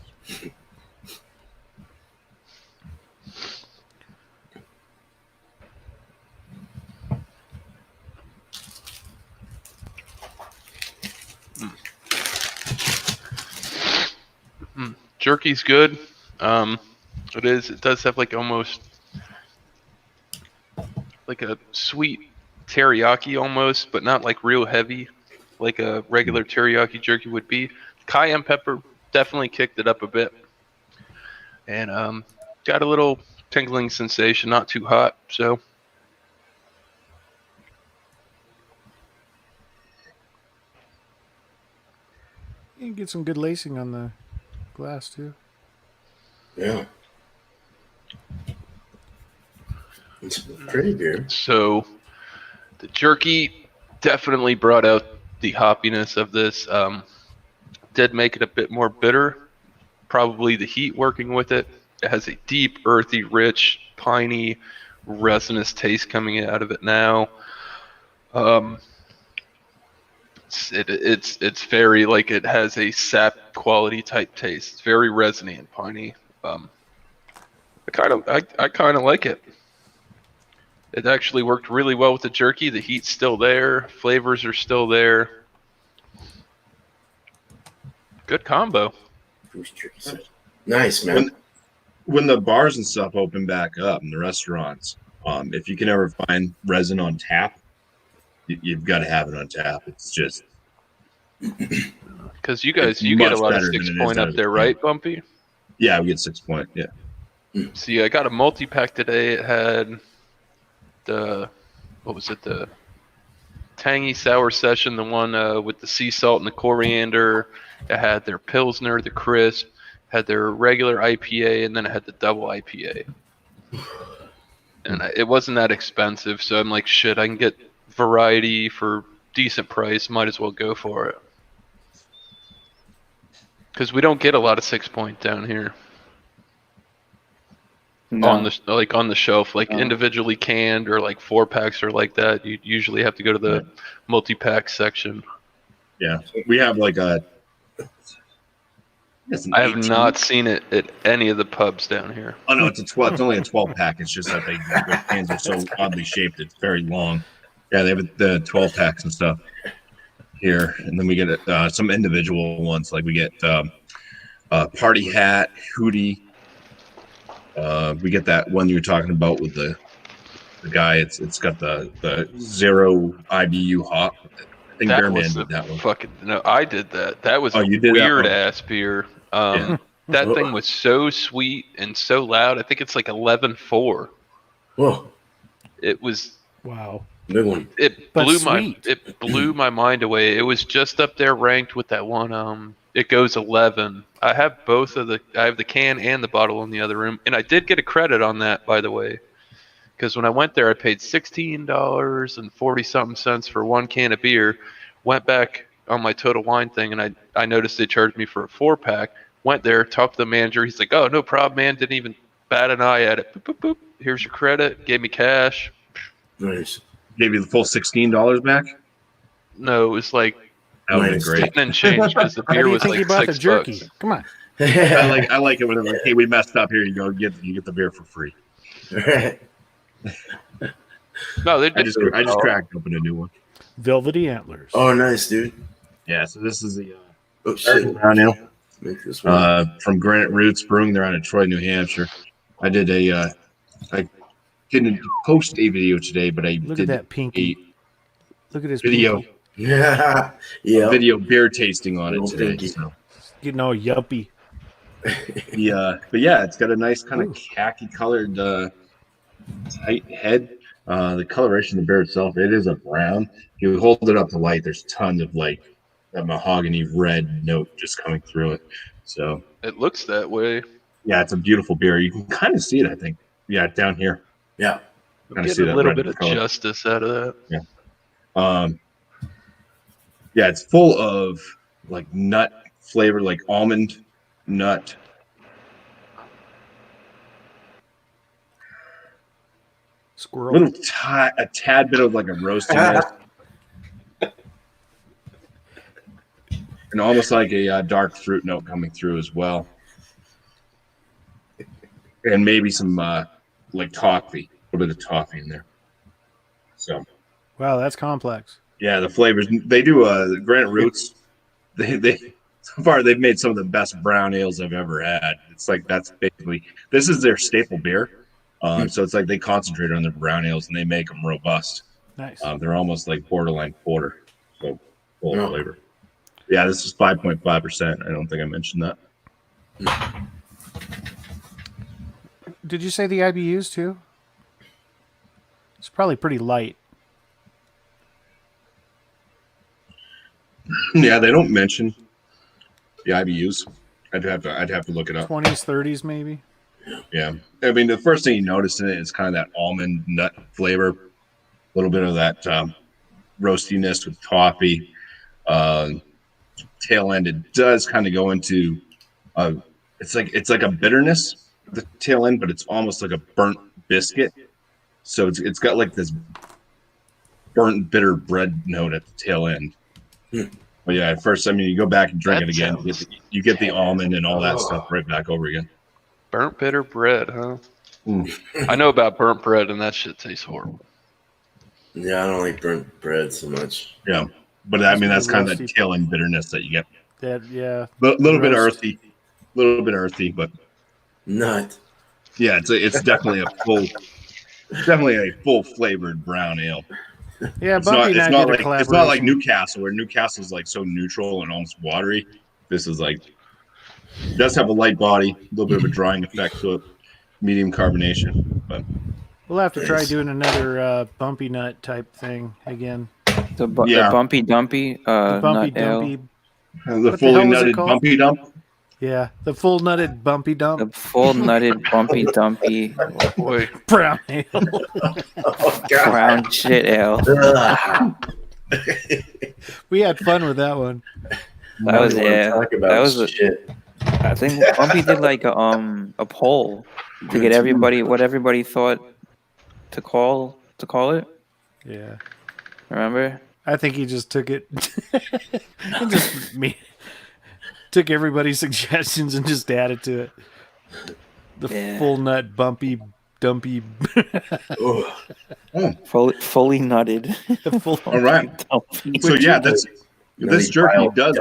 Jerky's good. It does have like almost like a sweet teriyaki almost, but not like real heavy, like a regular teriyaki jerky would be. Cayenne pepper definitely kicked it up a bit, and got a little tingling sensation, not too hot. So get some good lacing on the glass too. Yeah. It's pretty beer. So the jerky definitely brought out the hoppiness of this. Did make it a bit more bitter. Probably the heat working with it. It has a deep, earthy, rich, piney, resinous taste coming out of it now. It's very like it has a sap quality type taste. It's very resiny and piney. I kind of like it. It actually worked really well with the jerky. The heat's still there. Flavors are still there. Good combo. Nice, man. When the bars and stuff open back up and the restaurants, if you can ever find resin on tap, you've got to have it on tap. It's just because you guys get a lot of 6 point up there, right, Bumpy? Yeah, we get 6 point. Yeah. See, I got a multi-pack today. It had the tangy sour session, the one with the sea salt and the coriander. It had their Pilsner, the crisp, had their regular IPA, and then it had the double IPA. And it wasn't that expensive, so I'm like, shit, I can get variety for decent price. Might as well go for it. Because we don't get a lot of 6 point down here. No. On the shelf, like individually canned or like 4-packs or like that. You usually have to go to the multi-pack section. Yeah, we have like a. I have not seen it at any of the pubs down here. Oh no, it's a 12. It's only a 12-pack. It's just that their cans are so oddly shaped. It's very long. Yeah, they have the 12-packs and stuff here, and then we get some individual ones. Like we get Party Hat, Hootie. We get that one you were talking about with the guy. It's got the 0 IBU hop. I think Bearman did that one. No, I did that. That was a you did weird ass beer. Yeah. That thing was so sweet and so loud. I think it's like 11.4. Whoa. It was wow. Big one. It blew my mind away. It was just up there ranked with that one. It goes 11. I have I have the can and the bottle in the other room, and I did get a credit on that, by the way, because when I went there, I paid $16.40 for one can of beer. Went back on my Total Wine thing, and I noticed they charged me for a 4-pack. Went there, talked to the manager. He's like, "Oh, no problem, man. Didn't even bat an eye at it. Boop, boop, boop. Here's your credit." Gave me cash. Nice. Gave you the full $16 back. No, it was like That would be great. 10 and change because the beer was like you bought the jerky? $6. Come on. I like it when they're like, "Hey, we messed up. Here you go. You get the beer for free." No, they I just cracked open a new one. Velvety Antlers. Oh, nice, dude. Yeah, so this is the Brown ale Make this one. from Granite Roots Brewing. They're out of Troy, New Hampshire. I did I didn't post a video today, but I Look did at that pinky. Look at his video. pinky. Yeah. Video beer tasting on it today. Pinky. So. Getting all yuppie. Yeah, but yeah, it's got a nice kind of khaki colored tight head. The coloration of the beer itself, it is a brown. If you hold it up to light, there's tons of like that mahogany red note just coming through it. So It looks that way. yeah, it's a beautiful beer. You can kind of see it, I think. Yeah, down here. Yeah. Kind of Get see a that little red bit of color. justice out of that. Yeah, it's full of like nut flavor, like almond nut. Squirrel. A tad bit of like a roastiness. And almost like a dark fruit note coming through as well. And maybe some like toffee, a little bit of toffee in there. So Wow, that's complex. yeah, the flavors they do. Granite Roots, they so far they've made some of the best brown ales I've ever had. It's like that's basically this is their staple beer. So it's like they concentrate on their brown ales and they make them robust. Nice. They're almost like borderline porter, so full of flavor. Yeah, this is 5.5%. I don't think I mentioned that. Did you say the IBUs too? It's probably pretty light. Yeah, they don't mention IBUs. I'd have to look it up. 20s, 30s, maybe. Yeah, I mean the first thing you notice in it is kind of that almond nut flavor, a little bit of that roastiness with toffee. Tail end, it does kind of go into it's like a bitterness at the tail end, but it's almost like a burnt biscuit. So it's got like this burnt bitter bread note at the tail end. But yeah, at first, I mean, you go back and drink it again, you get the almond and all that stuff right back over again. Burnt bitter bread, huh? I know about burnt bread, and that shit tastes horrible. Yeah, I don't like burnt bread so much. Yeah, but I mean, that's kind of the tail end bitterness that you get. That A little bit earthy, but nut. Yeah, it's definitely a full flavored brown ale. Yeah, It's Bumpy not, and I did a it's collaboration. not like Newcastle, where Newcastle's like so neutral and almost watery. This is like, it does have a light body, a little bit of a drying effect to it, medium carbonation. But we'll have to try doing another Bumpy Nut type thing again. The Bumpy Dumpy The Bumpy nut ale. Dumpy. the fully nutted Bumpy Dump. Yeah, the full nutted Bumpy Dump. The full nutted Bumpy Dumpy Boy, brown ale. Oh, God. brown shit ale. We had fun with that one. That was That was shit. I think Bumpy did like a poll to get what everybody thought to call it. Yeah. Remember? I think he just took it. He just took everybody's suggestions and just added to it. The full nut Bumpy Dumpy. Fully nutted. The full All right. Dumpy. So yeah, this jerky does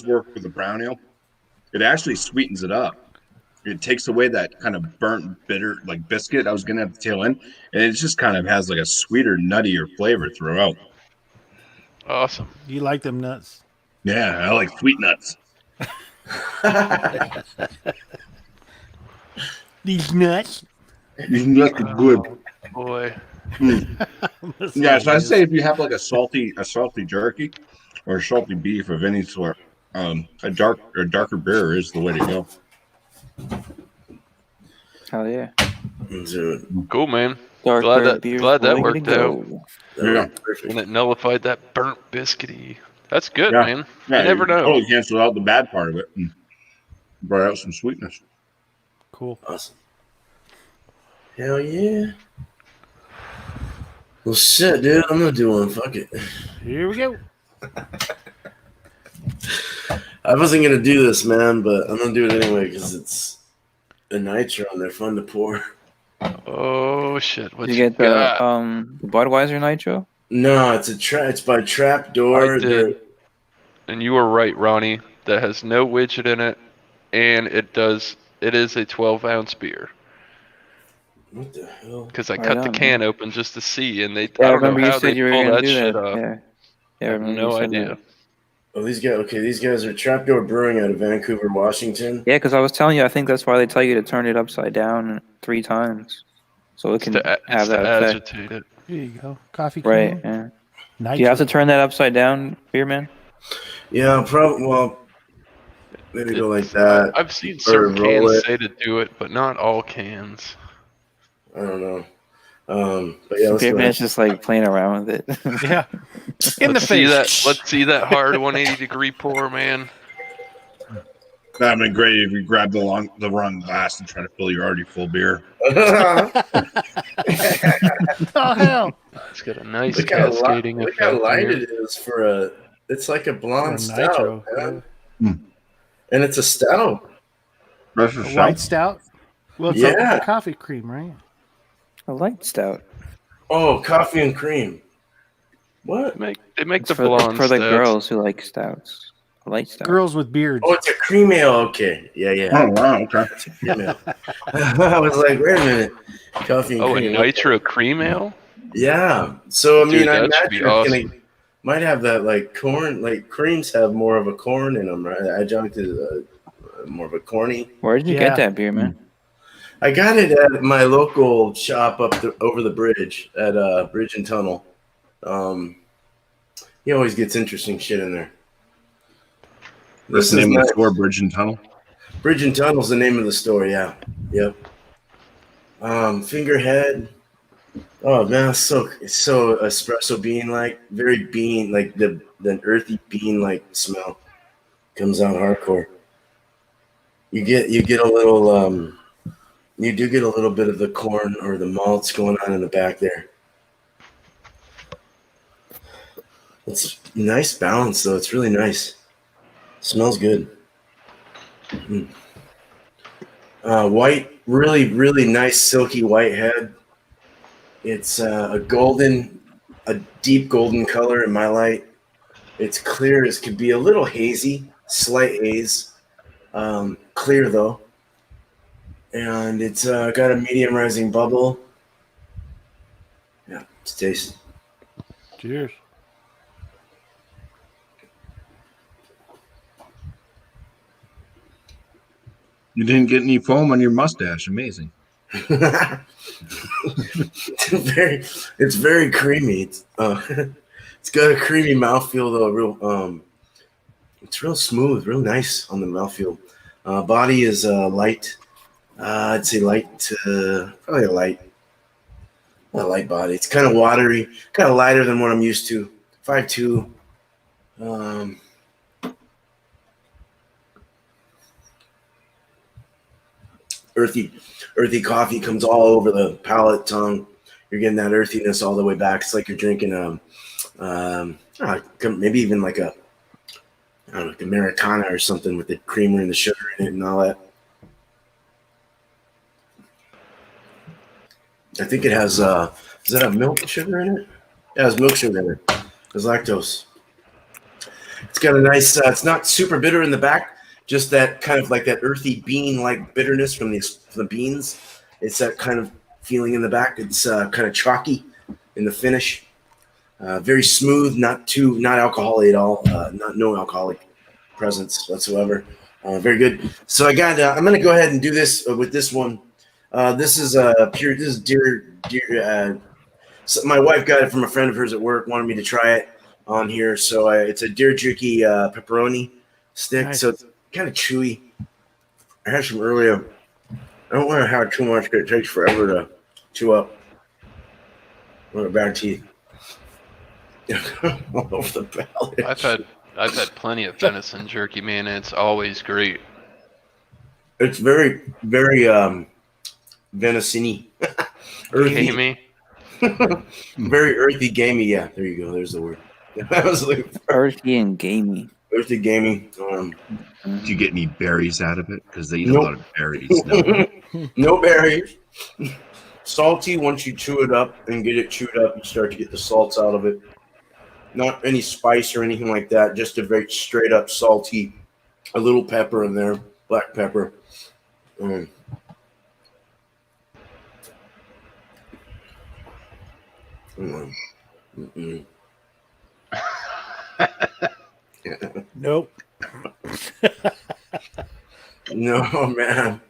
work with the brown ale. It actually sweetens it up. It takes away that kind of burnt, bitter, like biscuit I was getting at the tail end, and it just kind of has like a sweeter, nuttier flavor throughout. awesome. You like them nuts? Yeah, I like sweet nuts. These nuts. These nuts are good. Boy, Yeah, so I'd say if you have like a salty jerky or a salty beef of any sort, a darker beer is the way to go. Hell yeah. cool, man. Dark Glad beer's that the way worked to out. go. Yeah. And it nullified that burnt biscuity. That's good, Yeah. man. Yeah, you never know. Totally canceled out the bad part of it and brought out some sweetness. Cool. Awesome. Hell yeah. Well, shit, dude. I'm gonna do one. Fuck it. Here we go. I wasn't gonna do this, man, but I'm gonna do it anyway because it's a nitro and they're fun to pour. Oh shit! What Did you get got? the Budweiser Nitro? No, it's by Trap Door. I did. And you were right, Ronnie. That has no widget in it, and it is a 12-ounce beer. What the hell? Because I Right cut the on, can open just to see, and I Yeah, I don't know remember you how said they you were pull gonna that do shit that. off. Yeah. I I have remember no you said idea. that. Oh, these guys are Trapdoor Brewing out of Vancouver, Washington. Yeah, because I was telling you, I think that's why they tell you to turn it upside down 3 times, so it can have that effect. Agitate it. Here you go. Coffee Right. cream. Yeah. Nitro. Do you have to turn that upside down, beer man? Yeah, probably. Well, maybe go like that. I've seen Or certain roll cans it. say to do it, but not all cans. I don't know. But yeah, let's Beer go man's ahead. just like playing around with it. Yeah. In the face. Let's see that hard 180-degree pour, man. That'd been great if you grabbed the wrong glass and try to fill your already full beer. Oh hell. It's got a nice Look how cascading look effect. how light here. it is for a. It's like a blonde For a stout, nitro, man. yeah. And it's a stout. That's A white stout. Well, it's Yeah. a coffee cream, right? A light stout. Oh, coffee and cream. What? They make It's the for blonde the stouts. girls who like stouts. A light stout. Girls with beards. Oh, it's a cream ale. Okay. Yeah. Oh wow, okay. Cream ale. I was like, wait a minute. Coffee and Oh, a cream. nitro cream ale? Yeah. So I mean, Dude, I that should be imagine it's awesome. might have that like corn. Like creams have more of a corn in them, right? Adjuncted more of a corny. Where did you Yeah. get that beer, man? I got it at my local shop over the bridge at Bridge and Tunnel. He always gets interesting shit in there. That's the name of the store, Bridge and Tunnel. Bridge and Tunnel's the name of the store. Yeah. Yep. Fingerhead. Oh man, it's so espresso bean like, very bean like the earthy bean like smell comes out hardcore. You get a little you do get a little bit of the corn or the malts going on in the back there. It's nice balance though. It's really nice. Smells good. White, really nice silky white head. It's a deep golden color in my light. It's clear as could be, a little hazy, slight haze. Clear though. And it's got a medium rising bubble. Yeah, it's tasty. Cheers. You didn't get any foam on your mustache. Amazing. It's very creamy. It's got a creamy mouthfeel though. It's real smooth, real nice on the mouthfeel. Body is light. I'd say light, probably a light body. It's kind of watery, kind of lighter than what I'm used to. 5'2". Earthy coffee comes all over the palate, tongue. You're getting that earthiness all the way back. It's like you're drinking maybe even like a, I don't know, like Americana or something with the creamer and the sugar in it and all that. I think it has, does that have milk sugar in it? Yeah, it has milk sugar in it. There's lactose. It's got a nice, it's not super bitter in the back, just that kind of like that earthy bean-like bitterness from the beans. It's that kind of feeling in the back. It's kind of chalky in the finish. Very smooth, not alcoholic at all. No alcoholic presence whatsoever. Very good. So I'm going to go ahead and do this with this one. This is deer. So my wife got it from a friend of hers at work, wanted me to try it on here. So it's a Deer Jerky pepperoni stick. Nice. So it's kind of chewy. I had some earlier. I don't want to have too much because it takes forever to chew up. What a bad teeth. All over the palate. I've had plenty of venison jerky, man, and it's always great. It's very, very venison-y. Earthy. Gamey. Very earthy, gamey. Yeah, there you go. There's the word. I was like, Earthy and gamey. earthy, gamey. Do you get any berries out of it? Because they eat Nope. a lot of berries. No. No berries. Salty. Once you chew it up and get it chewed up, you start to get the salts out of it. Not any spice or anything like that. Just a very straight up salty. A little pepper in there, black pepper. Nope. No, man.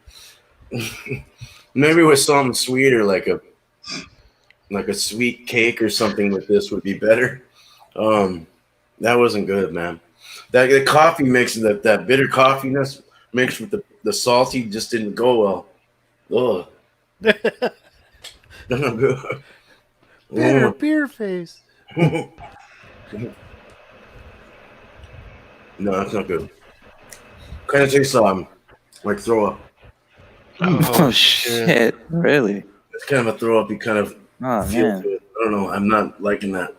Maybe with something sweeter, like a sweet cake or something with this would be better. That wasn't good, man. The coffee mix, that bitter coffeeness mixed with the salty just didn't go well. Ugh. That's not good. Bitter beer face. No, that's not good. Kind of tastes like throw up. Oh, shit. Really? It's kind of a throw up. You kind of Oh, feel man. to it. I don't know. I'm not liking that.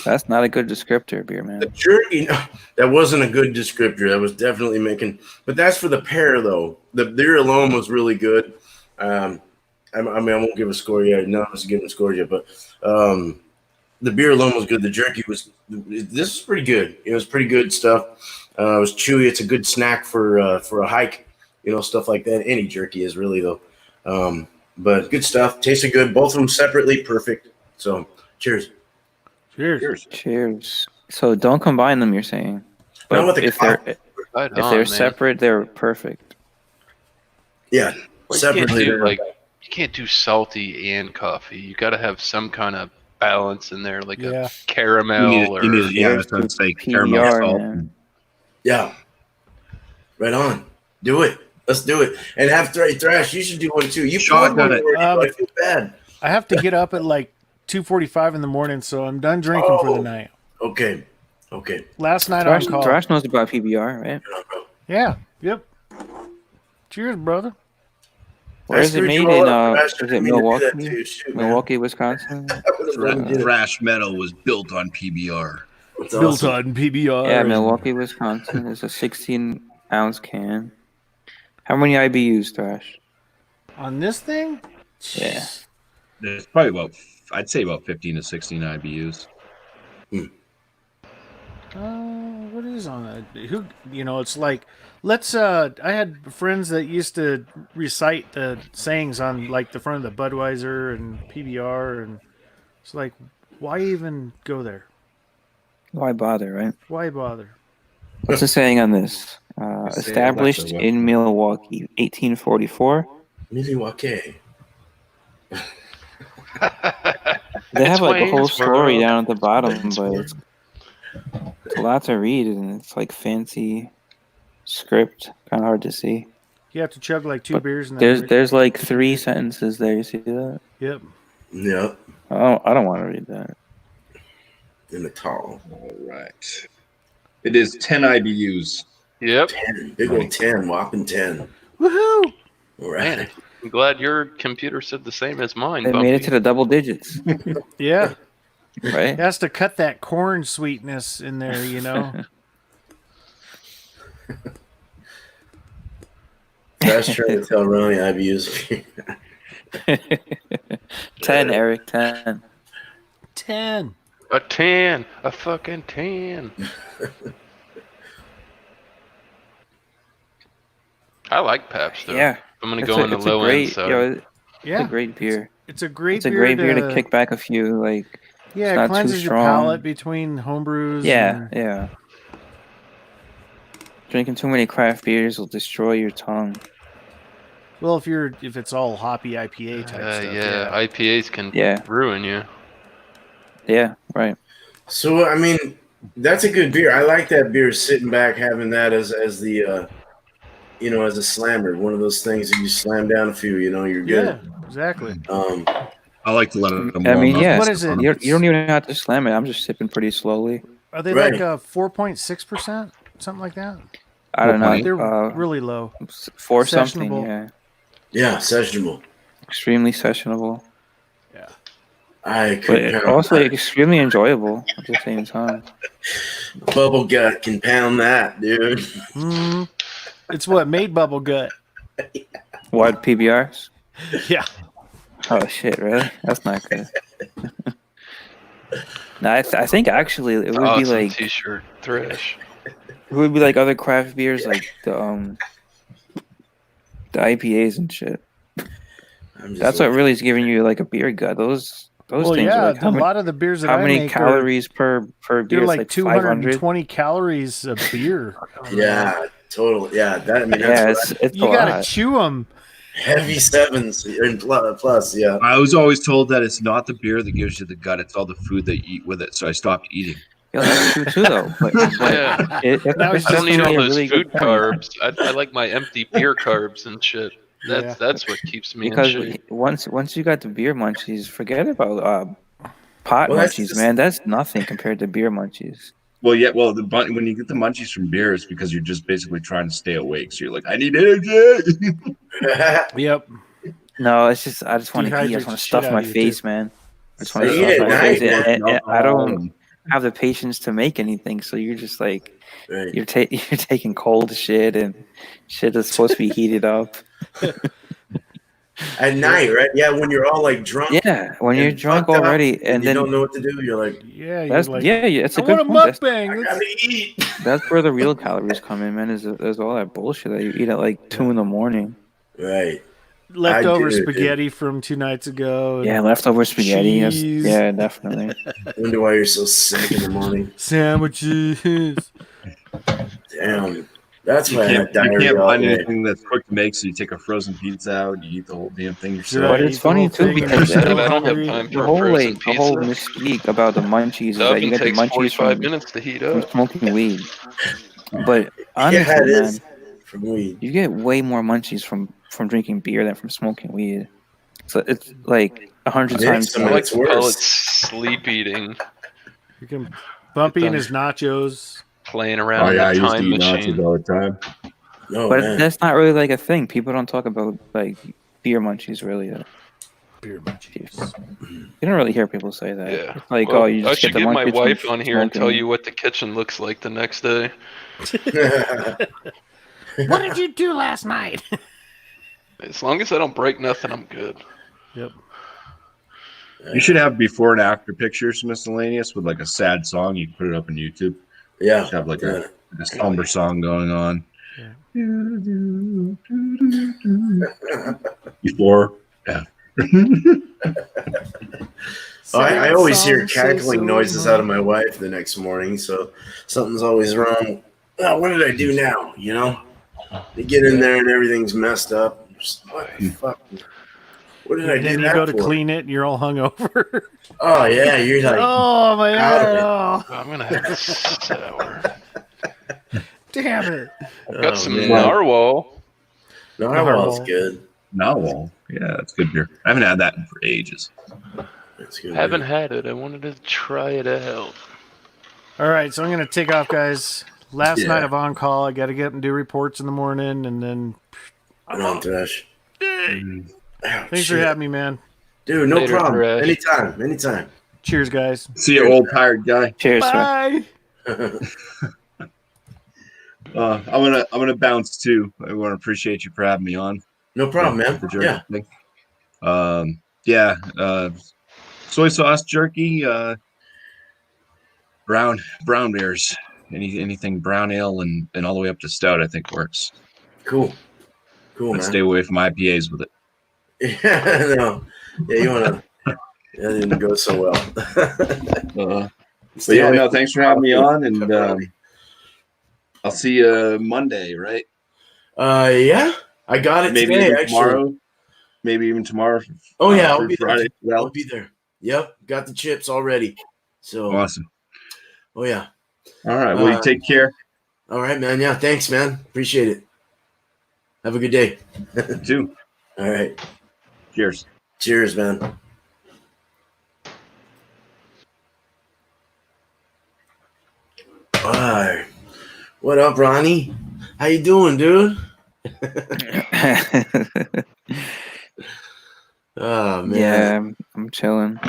That's not a good descriptor, beer man. The jerky, that wasn't a good descriptor. That was definitely making, but that's for the pear though. The beer alone was really good. I won't give a score yet. None of us are giving a score yet, but the beer alone was good. The jerky this was pretty good. It was pretty good stuff. It was chewy. It's a good snack for a hike, stuff like that. Any jerky is really though. But good stuff. Tasted good. Both of them separately, perfect. So cheers. Cheers. Cheers. So don't combine them, you're saying? Not with But the if coffee. Right they're on, man. separate, they're perfect. Yeah, Well, separately. you can't do salty and coffee. You got to have some kind of balance in there, like Yeah. a caramel You need, or yeah, I was going to say caramel PBR, salt. man. Yeah. Right on. Do it. Let's do it. And have Thrash. You should do one too. You Shotgun poured one it. already, but I feel bad. I have to get up at like 2:45 in the morning, so I'm done drinking for the night. Okay. Last night Thrash, on call. Thrash knows about PBR, right? Yeah. Yep. Cheers, brother. Where is it made in? Is it Milwaukee? Milwaukee, Wisconsin. Thrash metal was built on PBR. Built on PBR. Yeah, Milwaukee, Wisconsin. It's a 16-ounce can. How many IBUs, Thrash? On this thing? Yeah. There's probably I'd say about 15 to 16 IBUs. What is on that? Who? It's like, I had friends that used to recite the sayings on like the front of the Budweiser and PBR, and it's like, why even go there? Why bother, right? Why bother? What's the saying on this? Established in Milwaukee, 1844. Milwaukee. They have like a whole Wayne's story World. down at the bottom, but it's a lot to read, and it's like fancy script, kind of hard to see. You have to chug like 2 beers in that. There's like 3 sentences there. You see that? Yep. Yep. I don't want to read that. In the tall. All right. It is 10 IBUs. Yep. 10. Big old 10. Whopping 10. Woohoo! All right. Man, I'm glad your computer said the same as mine. They made it to the double digits, Yeah. right? It has to cut that corn sweetness in there, Thrash trying to tell Ronnie IBUs. 10, Eric, 10. 10. A 10. A fucking 10. I like Pabst, though. Yeah. I'm going to go on the low end side. Yeah. It's a great beer. It's a great It's a great beer to kick back a few. Like, Yeah, it's not it cleanses too your strong. palate between homebrews. Yeah, and- yeah. Drinking too many craft beers will destroy your tongue. Well, if it's all hoppy IPA type stuff. Yeah, IPAs can Yeah. ruin you. Yeah, right. So, I mean, that's a good beer. I like that beer, sitting back, having that as the, as a slammer. One of those things that you slam down a few, you're good. Yeah, exactly. I like to let them I mean, warm up. yeah. What is it? You don't even have to slam it. I'm just sipping pretty slowly. Are they Right. like 4.6%? Something like that? I don't know. They're really low. 4 something, sessionable. yeah. Yeah, sessionable. Extremely sessionable. I But could also extremely enjoyable at the same time. Bubble Gut can pound that, dude. Mm, it's what made Bubble Gut. What, PBRs? Yeah. Oh, shit, really? That's not good. No, I think actually it would be like T-shirt thrash. it would be like other craft beers, like the IPAs and shit. That's what really is giving you like a beer gut. Those Well, things yeah, are like a lot of the beers that how I many make calories per beer? they're It's like 500. 220 calories a beer. Yeah, totally. Yeah, that. I mean, Yeah, that's it's You a gotta lot. chew them. heavy 7s and plus. Yeah. I was always told that it's not the beer that gives you the gut; it's all the food that you eat with it. So I stopped eating. Yeah, that's true too, though. But Yeah. Now it's he's I don't need all definitely a those really food good point. carbs. I like my empty beer carbs and shit. That's what keeps me in Because shape. once you got the beer munchies, forget about pot Well, that's munchies, just- man. That's nothing compared to beer munchies. Well, yeah. Well, when you get the munchies from beer, it's because you're just basically trying to stay awake. So you're like, I need energy. Yep. No, it's just I just want to eat. I Dehydrates just want the to stuff shit my out of you, face, too. man. I just want to Eat stuff it, my nice, face. man. And I don't have the patience to make anything, so you're just like Right. you're taking cold shit and shit that's supposed to be heated up. At night, right? Yeah, when you're all like drunk. Yeah, when you're and drunk fucked up already, and and you then don't know what to do, you're like, Yeah, that's you're like, yeah, it's a I good want a point. mukbang. I Let's- gotta eat. That's where the real calories come in, man. Is all that bullshit that you eat at like 2 a.m. Right. Leftover I do, spaghetti from 2 nights ago. and Yeah, leftover spaghetti. Cheese. Yeah, definitely. Wonder why you're so sick in the morning. Sandwiches. Damn. That's You why I can't, had diarrhea you can't all find day. anything that's quick to make. So you take a frozen pizza out, you eat the whole damn thing yourself. But Right, it's the funny whole too thing, because you're so I don't have hungry. time the for a whole frozen the whole pizza. mystique about the munchies is The that oven you get the takes munchies 45 from minutes to heat from up. smoking weed. But honestly, Yeah, it man, is. from weed. You get way more munchies from drinking beer than from smoking weed. So it's like 100 Yeah, times. some I of like it's to call it worse. sleep eating. You can Bumpy and done. his nachos. Playing around Oh in yeah, I the used to time eat nachos machine. all the time. Oh, But man. that's not really like a thing. People don't talk about like beer munchies really. Beer munchies. You don't really hear people say that. Yeah. It's like, Well, oh, you I just get should the get my munchies wife from on here and smoking tell weed. you what the kitchen looks like the next day. What did you do last night? As long as I don't break nothing, I'm good. Yep. You should have before and after pictures, miscellaneous, with like a sad song. You can put it up on YouTube. Yeah. You should have like Yeah. a somber song going on. Yeah. Before, yeah. I always hear Sad songs cackling say so noises out of much. my wife the next morning, so something's always wrong. Oh, what did I do now? You know? You get in there and everything's messed up. Just, what the fuck? What did I And do then you that go to for? clean it and you're all hungover. Oh, yeah, you're like, Oh my out of god! it. Oh, I'm gonna have to sour. damn it! I've got Oh, some man. narwhal. Narwhal's Narwhal. good. Narwhal. Yeah, that's good beer. I haven't had that for ages. That's good. Haven't man. had it. I wanted to try it out. All right, so I'm gonna take off, guys. Last Yeah. night of on call. I got to get up and do reports in the morning, and then. Right on, Thresh. Thanks for having me, man. Dude, no Later, problem. Thresh. Anytime. Cheers, guys. See you, old tired guy. Cheers. Sir. Bye. I'm gonna bounce too. I want to appreciate you for having me on. No problem, man. The jerky Yeah. thing. Soy sauce jerky, brown beers, anything brown ale and all the way up to stout, I think works. Cool, But man. stay away from IPAs with it. Yeah, no. Yeah, you want to. That didn't go so well. But yeah, no, thanks for having me on, and I'll see you Monday, right? Yeah, I got it Maybe today. even Actually, tomorrow. Maybe even tomorrow. Oh yeah, I'll through be Friday. there. I'll Well, be there. Yep, got the chips already. So, awesome. oh yeah. All right. Well, you take care. All right, man. Yeah, thanks, man. Appreciate it. Have a good day. You too. All right. Cheers. Cheers, man. All right. What up, Ronnie? How you doing, dude? Oh man. Yeah, I'm chilling.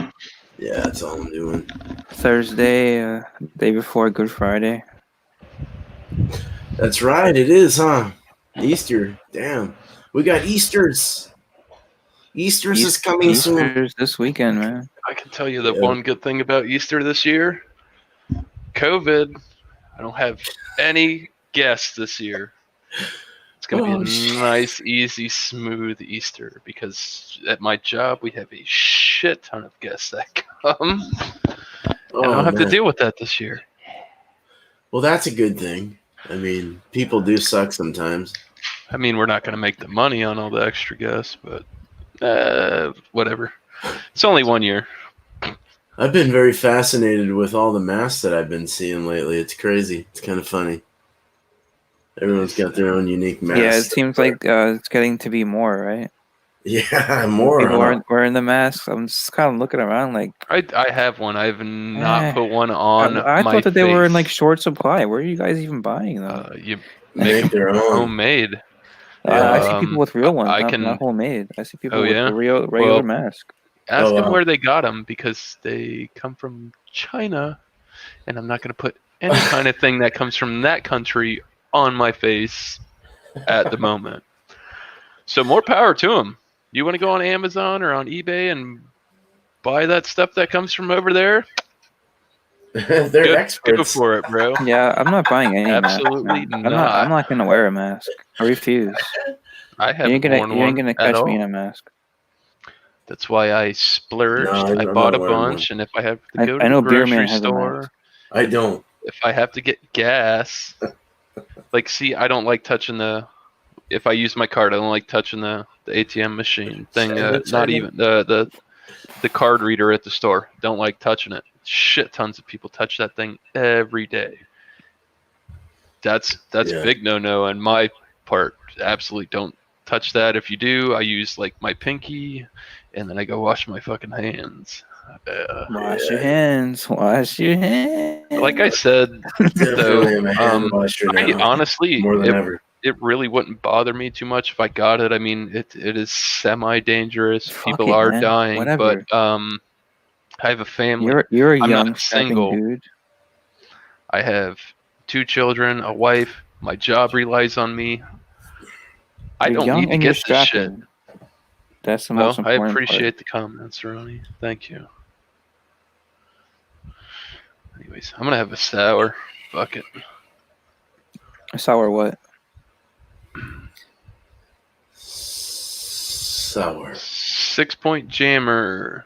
Yeah, that's all I'm doing. Thursday, day before Good Friday. That's right. It is, huh? Easter. Damn. We got Easters. Easter's is coming soon. Easter's this weekend, man. I can tell you the Yeah. one good thing about Easter this year. COVID. I don't have any guests this year. It's going to be a nice, easy, smooth Easter because at my job we have a shit ton of guests that come. And I don't have to deal with that this year. Well, that's a good thing. I mean, people do suck sometimes. I mean, we're not going to make the money on all the extra guests, but whatever. It's only 1 year. I've been very fascinated with all the masks that I've been seeing lately. It's crazy. It's kind of funny. Everyone's got their own unique mask. Yeah, it seems like it's getting to be more, right? Yeah, more. People Huh? aren't wearing the masks. I'm just kind of looking around like. I have one. I have not put one on I my thought that they were in face. like short supply. Where are you guys even buying them? You Make their own. homemade. I see people with real ones, I not, can- not homemade. I see people Oh, with yeah? the regular Well, mask. Ask Oh, them wow. where they got them because they come from China, and I'm not going to put any kind of thing that comes from that country on my face at the moment. So more power to them. You want to go on Amazon or on eBay and buy that stuff that comes from over there? They're Go experts. for it, bro. Yeah, I'm not buying any Absolutely mask. not. I'm not gonna wear a mask. I refuse. I You haven't ain't gonna, worn you one ain't gonna at catch all. me in a mask. That's why I splurged. No, I'm I not bought a wearing bunch, and if I have to go to I know the Beer grocery Man has a store, mask. I don't. if I have to get gas, like, see, I don't like touching the. If I use my card, I don't like touching the ATM machine thing. Not even the card reader at the store. Don't like touching it. Shit, tons of people touch that thing every day. That's Yeah. big no-no in my part. Absolutely don't touch that. If you do, I use like my pinky, and then I go wash my fucking hands. Wash your hands. Wash your hands. Like I said, Definitely am a hand though, washer I now, honestly, more than ever. it really wouldn't bother me too much if I got it. I mean, it is semi-dangerous. Fuck People it, are man. dying, Whatever. but I have a family. You're a I'm young not strapping single. dude. I have 2 children, a wife. My job relies on me. I You're don't young need to and you're get this shit. strapping. That's the Well, most I important appreciate the comments, Ronnie. Thank you. Anyways, I'm gonna have a sour. Fuck it. part. Sour what? Sour. 6-point jammer,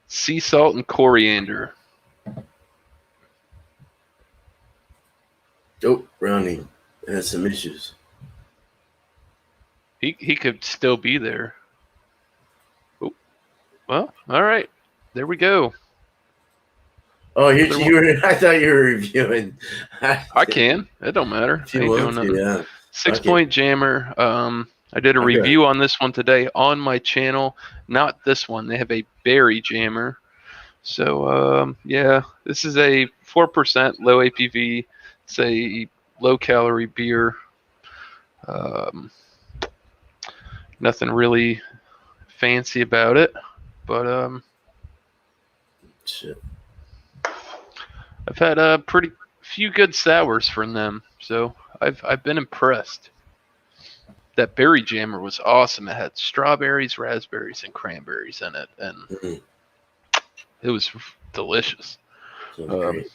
sea salt and coriander. Oh, Ronnie has some issues. He could still be there. Oh, well, all right. There we go. Oh, you were. I thought you were reviewing. I can. It don't matter. If I you ain't doing want nothing. to, yeah. 6-point jammer. I did a Okay. review on this one today on my channel. Not this one. They have a berry jammer. So yeah, this is a 4% low APV. It's a low calorie beer. Nothing really fancy about it, but Shit. I've had a pretty few good sours from them, so I've been impressed. That berry jammer was awesome. It had strawberries, raspberries, and cranberries in it, and it was delicious. Sounds great.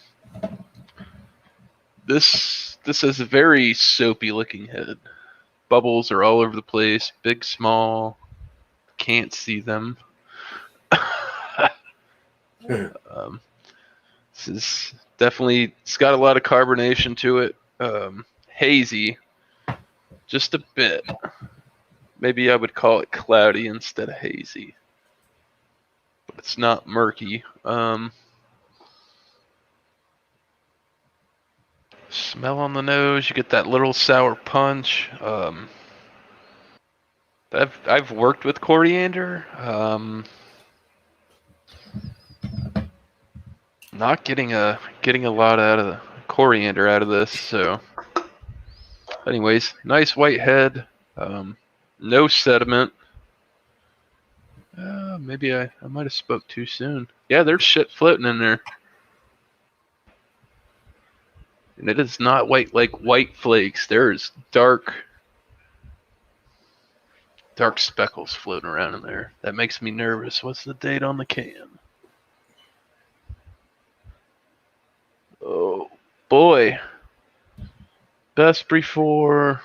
This has a very soapy looking head. Bubbles are all over the place, big, small. Can't see them. This is definitely, it's got a lot of carbonation to it. Hazy, just a bit. Maybe I would call it cloudy instead of hazy. But it's not murky. Smell on the nose, you get that little sour punch. I've worked with coriander. Not getting a lot out of the coriander out of this. So, anyways, nice white head. No sediment. Maybe I might have spoke too soon. Yeah, there's shit floating in there. And it is not white like white flakes. There's dark speckles floating around in there. That makes me nervous. What's the date on the can? Oh boy. Best before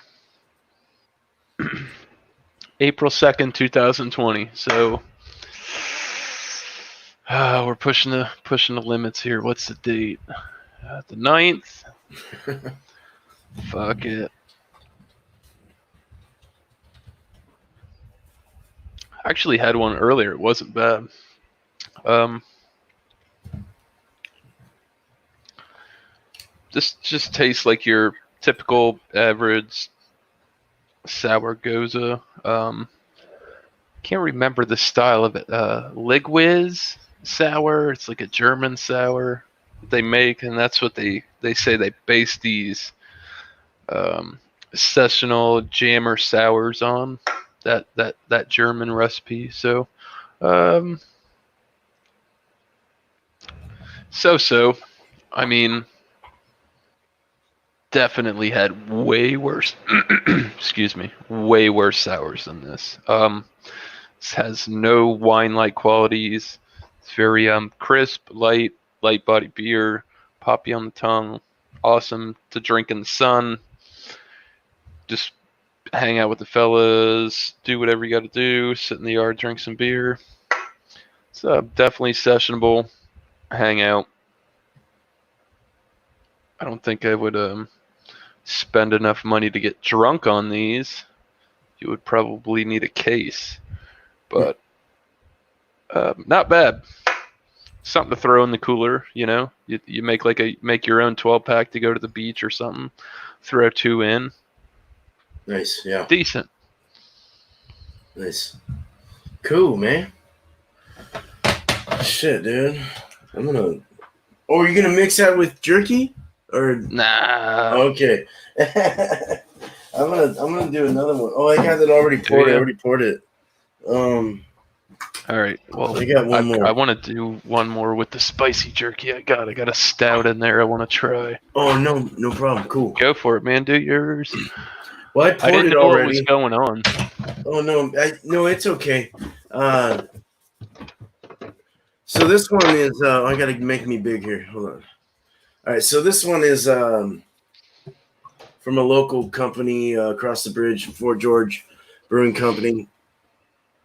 April 2nd, 2020. So we're pushing the limits here. What's the date? The 9th. Fuck it. I actually had one earlier. It wasn't bad. Just tastes like your typical average sour goza. Can't remember the style of it. Ligwiz sour. It's like a German sour they make, and that's what they say they base these sessional jammer sours on. That German recipe. So so I mean, definitely had way worse excuse me, way worse sours than this. This has no wine-like qualities. It's very crisp, light body beer, poppy on the tongue, awesome to drink in the sun. Just hang out with the fellas, do whatever you got to do, sit in the yard, drink some beer. It's definitely sessionable. Hang out. I don't think I would spend enough money to get drunk on these. You would probably need a case, but not bad. Something to throw in the cooler, you know. You make your own 12-pack to go to the beach or something. Throw 2 in. Nice. Yeah. Decent. Nice. Cool, man. Shit, dude. I'm gonna. Oh, you're gonna mix that with jerky, or Nah. okay? I'm gonna do another one. Oh, I got it already poured. I Yeah. already poured it. All right. Well, I got one more. I want to do one more with the spicy jerky. I got a stout in there. I want to try. Oh no problem. Cool. Go for it, man. Do yours. Well, I I poured didn't it know what was already. going on. Oh no, it's okay. So this one is. I gotta make me big here. Hold on. All right. So this one is from a local company across the bridge, Fort George Brewing Company.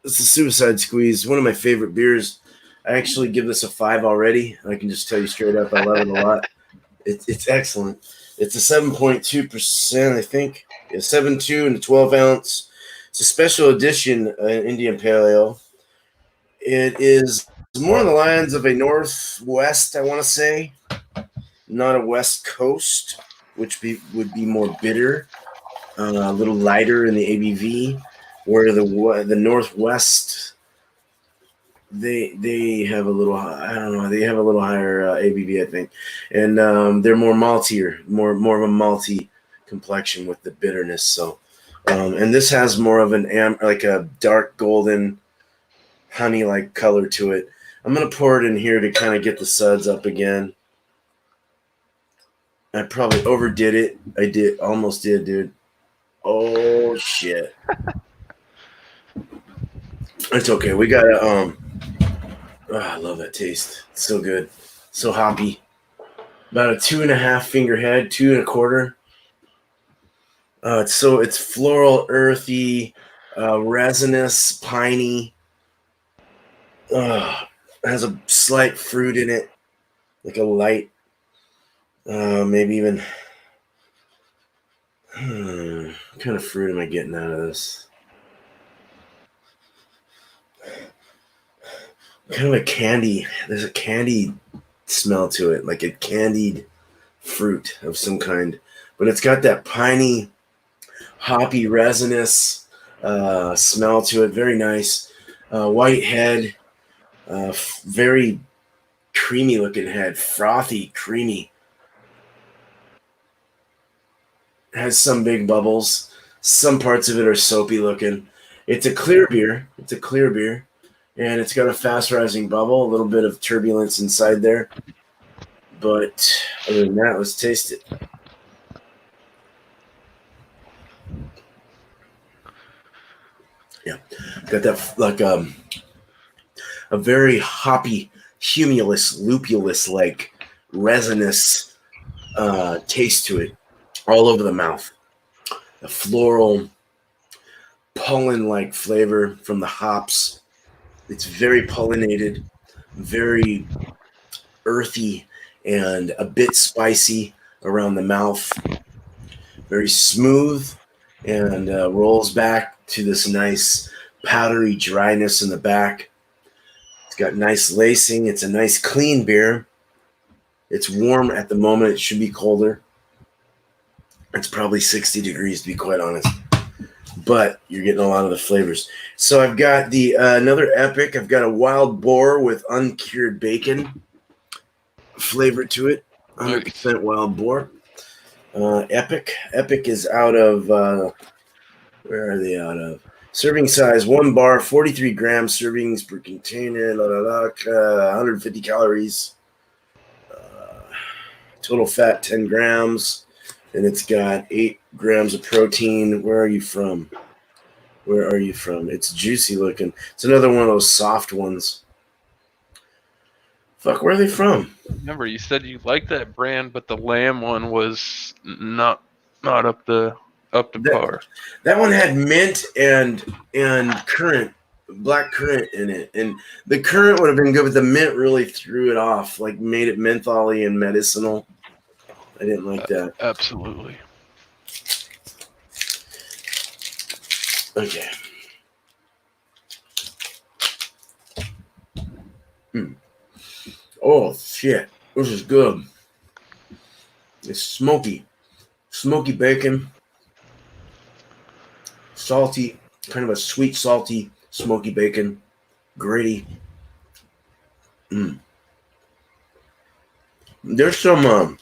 It's a Suicide Squeeze, one of my favorite beers. I actually give this a 5 already. I can just tell you straight up, I love it a lot. It's excellent. It's a 7.2%, I think. Yeah, 7.2 and a 12 ounce. It's a special edition Indian Pale Ale. It is more on the lines of a Northwest, I want to say, not a West Coast, which would be more bitter, a little lighter in the ABV, where the Northwest they have a little, I don't know, they have a little higher ABV, I think, and they're more maltier, more of a malty complexion with the bitterness. So, and this has more of like a dark golden honey like color to it. I'm gonna pour it in here to kind of get the suds up again. I probably overdid it. I almost did, dude. Oh shit. It's okay. We gotta I love that taste. It's so good. So hoppy. About a 2.5 finger head, 2.25. It's floral, earthy, resinous, piney. It has a slight fruit in it, like a light, maybe even. What kind of fruit am I getting out of this? Kind of a candy. There's a candy smell to it, like a candied fruit of some kind, but it's got that piney, hoppy, resinous smell to it. Very nice. White head, very creamy looking head, frothy, creamy. Has some big bubbles. Some parts of it are soapy looking. It's a clear beer. And it's got a fast rising bubble, a little bit of turbulence inside there. But other than that, let's taste it. Yeah, got that like a very hoppy, humulus, lupulus like resinous taste to it, all over the mouth. A floral, pollen like flavor from the hops. It's very pollinated, very earthy, and a bit spicy around the mouth. Very smooth, and rolls back to this nice powdery dryness in the back. It's got nice lacing. It's a nice clean beer. It's warm at the moment. It should be colder. It's probably 60 degrees, to be quite honest. But you're getting a lot of the flavors. So I've got the another epic. I've got a wild boar with uncured bacon flavor to it. 100% wild boar. Epic. Epic is out of where are they out of? Serving size 1 bar, 43 grams servings per container. 150 calories. Total fat 10 grams. And it's got 8 grams of protein. Where are you from? It's juicy looking. It's another one of those soft ones. Fuck, where are they from? Remember, you said you liked that brand, but the lamb one was not up to par. That one had mint and black currant in it, and the currant would have been good, but the mint really threw it off, like made it mentholy and medicinal. I didn't like that. Absolutely. Okay. Oh shit, this is good. It's smoky bacon. salty, kind of a sweet, salty, smoky bacon, gritty. There's some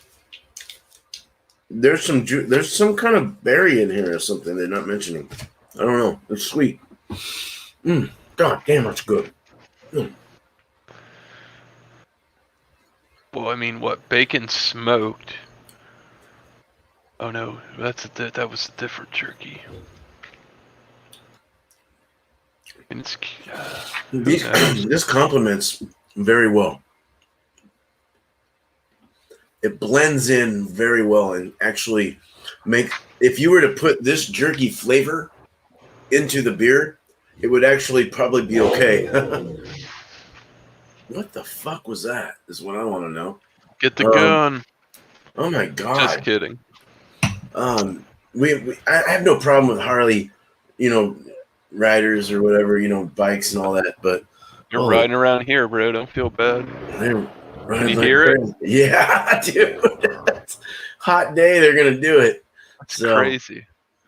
there's some kind of berry in here or something they're not mentioning. I don't know. It's sweet. God damn, that's good. Well, I mean, what, bacon smoked? Oh no, that was a different jerky. And it's This complements very well. It blends in very well and actually if you were to put this jerky flavor into the beer, it would actually probably be okay. What the fuck was that? Is what I want to know. get the gun. Oh my god! Just kidding. I have no problem with Harley, riders or whatever, bikes and all that. But You're riding around here, bro. Don't feel bad. Can you hear it? Yeah, dude. Hot day, they're gonna do it. It's crazy.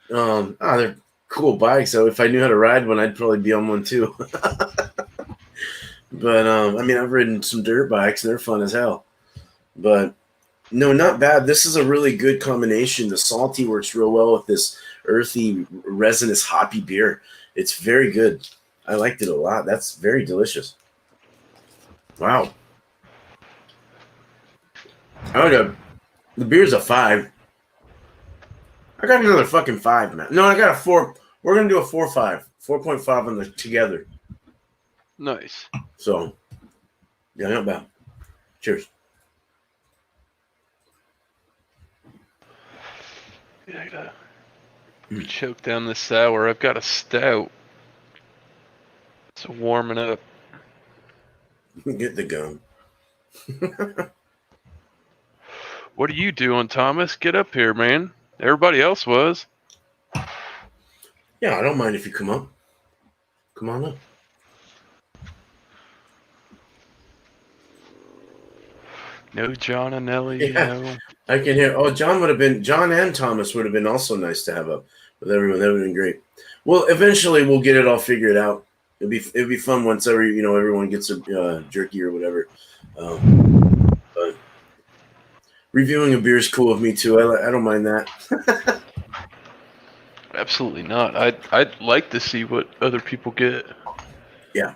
They're cool bikes. So if I knew how to ride one, I'd probably be on one too. But I mean, I've ridden some dirt bikes and they're fun as hell. But no, not bad. This is a really good combination. The salty works real well with this earthy, resinous, hoppy beer. It's very good. I liked it a lot. That's very delicious. Wow. The beer's a 5. I got another fucking 5, man. No, I got a 4. We're gonna do a 4.5. 4.5 on the together. Nice. So, yeah, not bad. Cheers. Yeah, I gotta choke down this sour. I've got a stout. So warming up. Get the gun. What are you doing, Thomas? Get up here, man. Everybody else was. Yeah, I don't mind if you come up. Come on up. No John and Ellie, no. I can hear. Oh, John and Thomas would have been also nice to have up with everyone. That would have been great. Well, eventually we'll get it all figured out. It'd be fun once everyone gets a jerky or whatever. But reviewing a beer is cool with me too. I don't mind that. Absolutely not. I'd like to see what other people get. Yeah.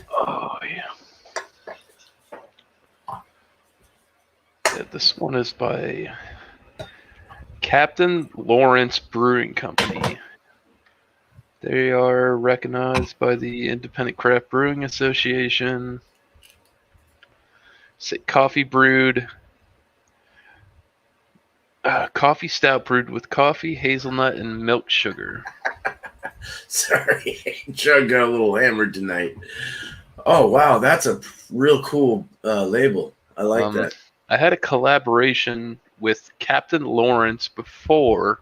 Oh yeah. Yeah, this one is by Captain Lawrence Brewing Company. They are recognized by the Independent Craft Brewing Association. Say coffee stout brewed with coffee, hazelnut, and milk sugar. Sorry, Chug got a little hammered tonight. Oh wow, that's a real cool label. I like that. I had a collaboration with Captain Lawrence before,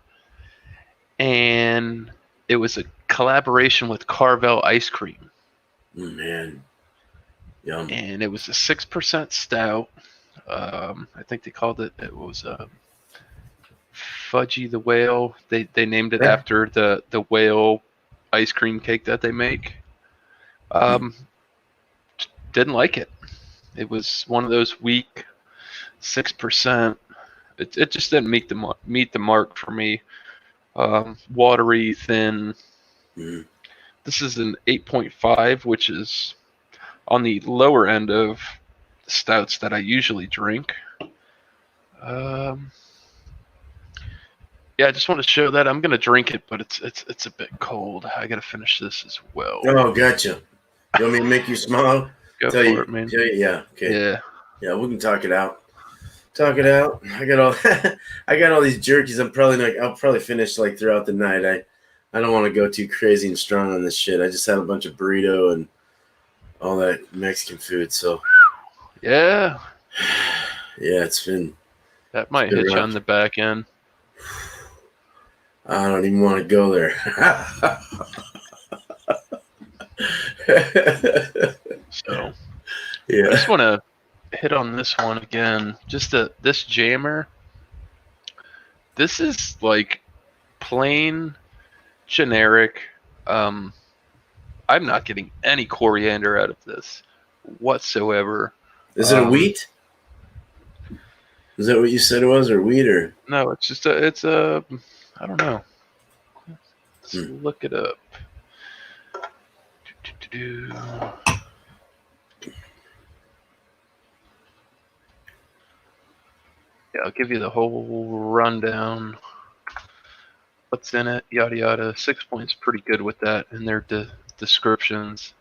and it was a collaboration with Carvel Ice Cream. Man, yum. And it was a 6% stout. I think they called it. It was Fudgy the Whale. They named it after the whale ice cream cake that they make. Didn't like it. It was one of those weak 6%. It just didn't meet the mark for me. Watery, thin. This is an 8.5, which is on the lower end of the stouts that I usually drink. Yeah, I just want to show that I'm gonna drink it, but it's a bit cold. I gotta finish this as well. Oh, gotcha. You want me to make you smile? Go for it, man. Yeah. Okay. Yeah. We can talk it out. I got all these jerkies. I'll probably finish like throughout the night. I don't want to go too crazy and strong on this shit. I just had a bunch of burrito and all that Mexican food. So yeah, it's been. That might hit you on the back end. I don't even want to go there. So yeah, I just want to hit on this one again. Just this jammer. This is like plain, generic. I'm not getting any coriander out of this whatsoever. Is it a wheat? Is that what you said it was, or wheat, or? No, it's just a. I don't know. Let's look it up. Yeah, I'll give you the whole rundown. What's in it? Yada yada. 6 points, pretty good with that in their descriptions.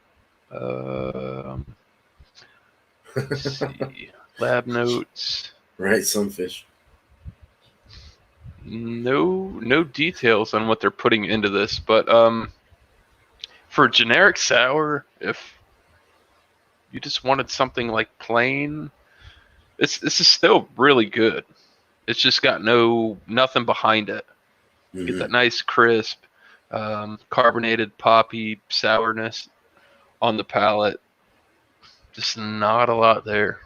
Let's see. Lab notes. Right, sunfish. No details on what they're putting into this, but for generic sour, if you just wanted something like plain, this is still really good. It's just got nothing behind it. You get that nice crisp, carbonated poppy sourness on the palate. Just not a lot there.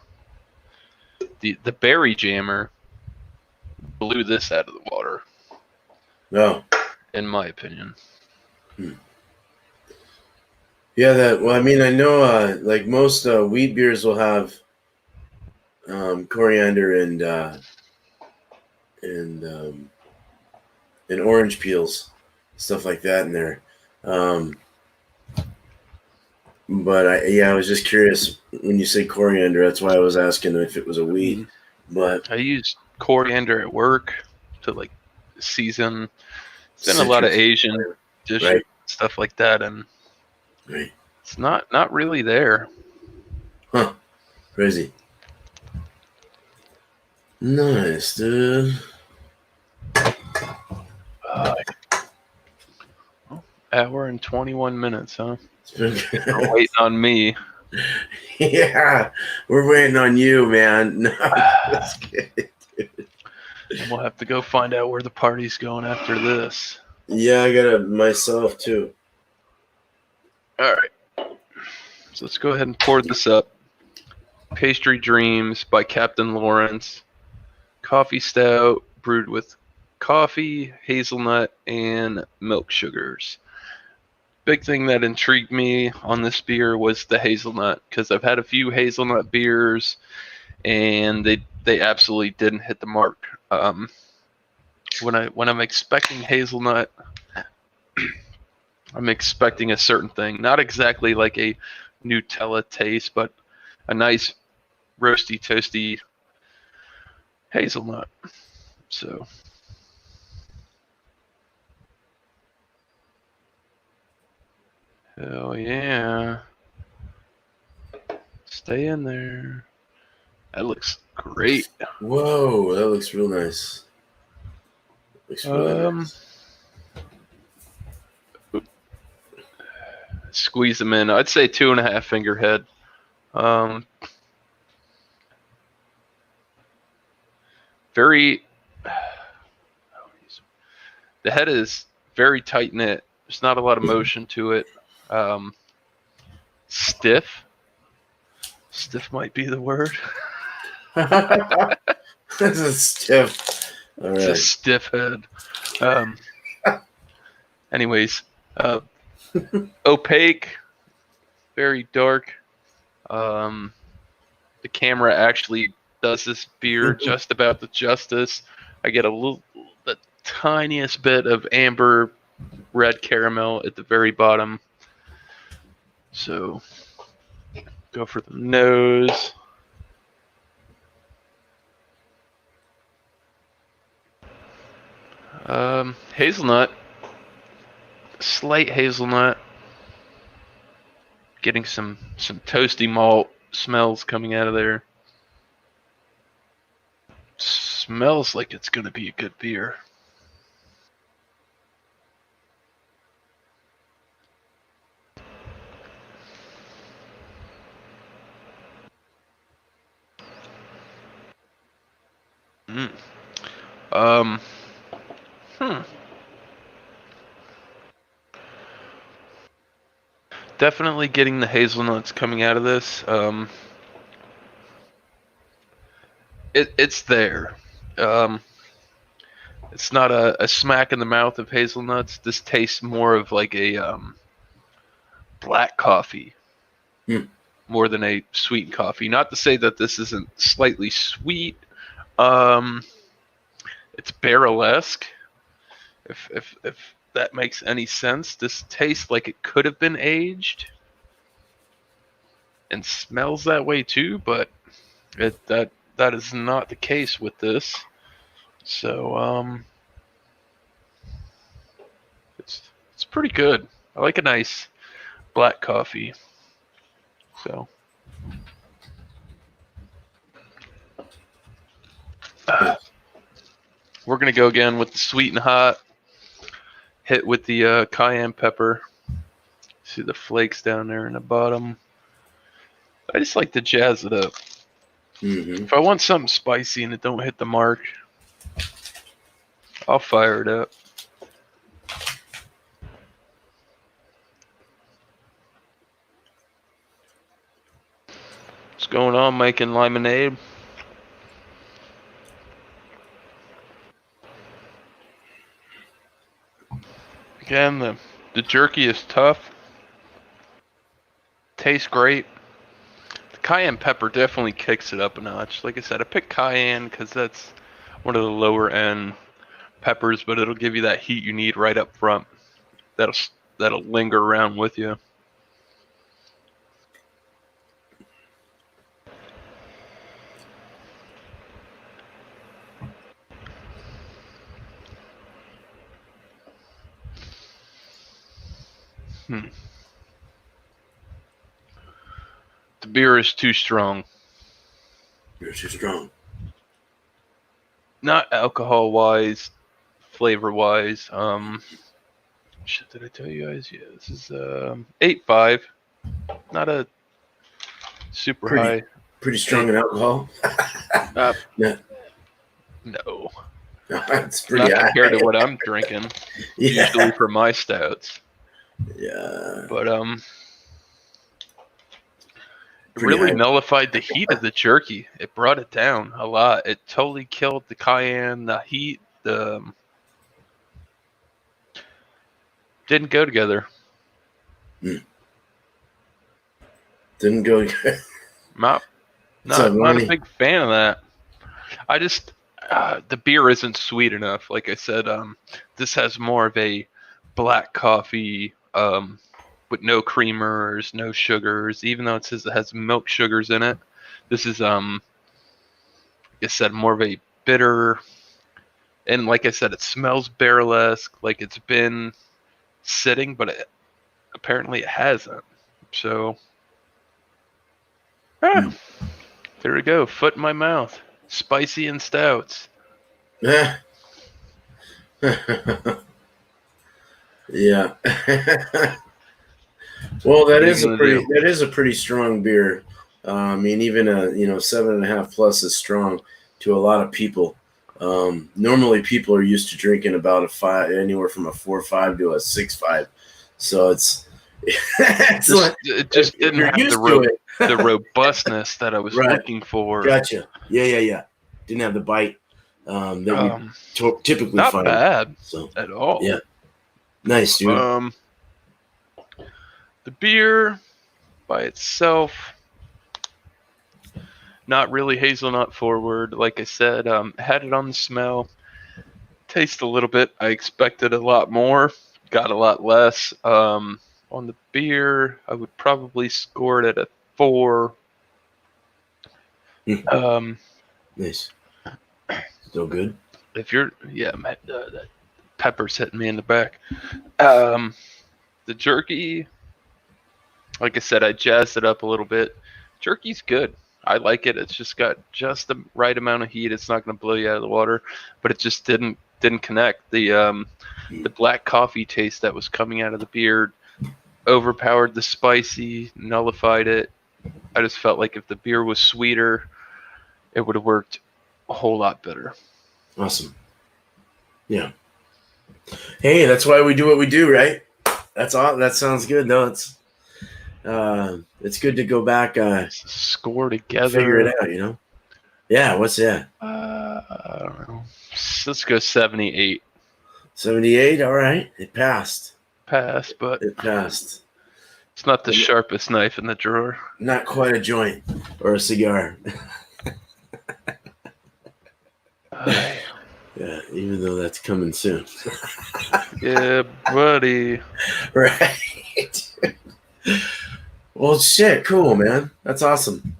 The berry jammer blew this out of the water. No. In my opinion. Yeah, well, I mean, I know, like most wheat beers will have coriander and orange peels, stuff like that in there. But I was just curious when you say coriander. That's why I was asking if it was a wheat. But I used coriander at work to like season. It's in a citrus lot of Asian dishes, right. Stuff like that, and Right. it's not really there. Huh. Crazy. Nice, dude. Hour and 21 minutes, huh? You're waiting on me. Yeah, we're waiting on you, man. No, that's good, dude. And we'll have to go find out where the party's going after this. Yeah, I got it myself too. All right. So let's go ahead and pour this up. Pastry Dreams by Captain Lawrence. Coffee stout brewed with coffee, hazelnut, and milk sugars. Big thing that intrigued me on this beer was the hazelnut, because I've had a few hazelnut beers and they absolutely didn't hit the mark. When I'm expecting hazelnut, I'm expecting a certain thing, not exactly like a Nutella taste, but a nice roasty, toasty hazelnut. So hell yeah. Stay in there. That looks great. Whoa, that looks real nice. Looks really nice. Squeeze them in. I'd say 2.5 finger head. Very. The head is very tight knit. There's not a lot of motion to it. Stiff. Stiff might be the word. That's a stiff. All right. It's a stiff head. Anyways, opaque, very dark. The camera actually does this beer just about the justice. I get the tiniest bit of amber red caramel at the very bottom. So go for the nose. Hazelnut. Slight hazelnut. Getting some toasty malt smells coming out of there. Smells like it's going to be a good beer. Definitely getting the hazelnuts coming out of this. It's there. It's not a smack in the mouth of hazelnuts. This tastes more of like a black coffee, more than a sweet coffee. Not to say that this isn't slightly sweet. It's barrel-esque. If that makes any sense. This tastes like it could have been aged, and smells that way too. But that is not the case with this. So it's pretty good. I like a nice black coffee. So we're gonna go again with the sweet and hot. Hit with the cayenne pepper. See the flakes down there in the bottom. I just like to jazz it up. If I want something spicy and it don't hit the mark, I'll fire it up. What's going on, making lemonade? Again, the jerky is tough. Tastes great. The cayenne pepper definitely kicks it up a notch. Like I said, I picked cayenne because that's one of the lower end peppers, but it'll give you that heat you need right up front. That'll linger around with you. The beer is too strong. Beer's too strong. Not alcohol wise, flavor wise. Shit, did I tell you guys? Yeah, this is 8.5. Not a super high. Pretty strong in alcohol. No. No, it's pretty Not high. compared to what I'm drinking. Yeah. Usually for my stouts. Yeah. But it Pretty really high. nullified the heat of the jerky. It brought it down a lot. It totally killed the cayenne, the heat, didn't go together. Didn't go. Not a big fan of that. I just the beer isn't sweet enough. Like I said, this has more of a black coffee with no creamers, no sugars. Even though it says it has milk sugars in it, this is like I said, more of a bitter. And like I said, it smells barrel-esque, like it's been sitting, but apparently it hasn't. So there we go. Foot in my mouth. Spicy and stouts. Yeah. Yeah. Well, that is a pretty strong beer. I mean, even a 7.5 plus is strong to a lot of people. Normally, people are used to drinking about a 5, anywhere from a 4.5 to a 6.5. So it just didn't have the robustness that I was looking for. Gotcha. Yeah. Didn't have the bite that we typically not find. Not bad so, at all. Yeah. Nice, dude. The beer by itself, not really hazelnut forward. Like I said, had it on the smell. Taste a little bit. I expected a lot more. Got a lot less. On the beer, I would probably score it at a 4. Nice. Still good. If you're, that pepper's hitting me in the back. The jerky, like I said, I jazzed it up a little bit. Jerky's good. I like it. It's just got just the right amount of heat. It's not going to blow you out of the water, but it just didn't connect. The black coffee taste that was coming out of the beer overpowered the spicy, nullified it. I just felt like if the beer was sweeter, it would have worked a whole lot better. Awesome. Yeah. Hey, that's why we do what we do, right? That's all. That sounds good, though. It's good to go back, score together, figure it out. Yeah, what's that? I don't know. Let's go 78. 78. All right, it passed. Pass, but It passed. it's not the sharpest knife in the drawer. Not quite a joint or a cigar. Yeah, even though that's coming soon. Yeah, buddy. Right. Well, shit, cool, man. That's awesome.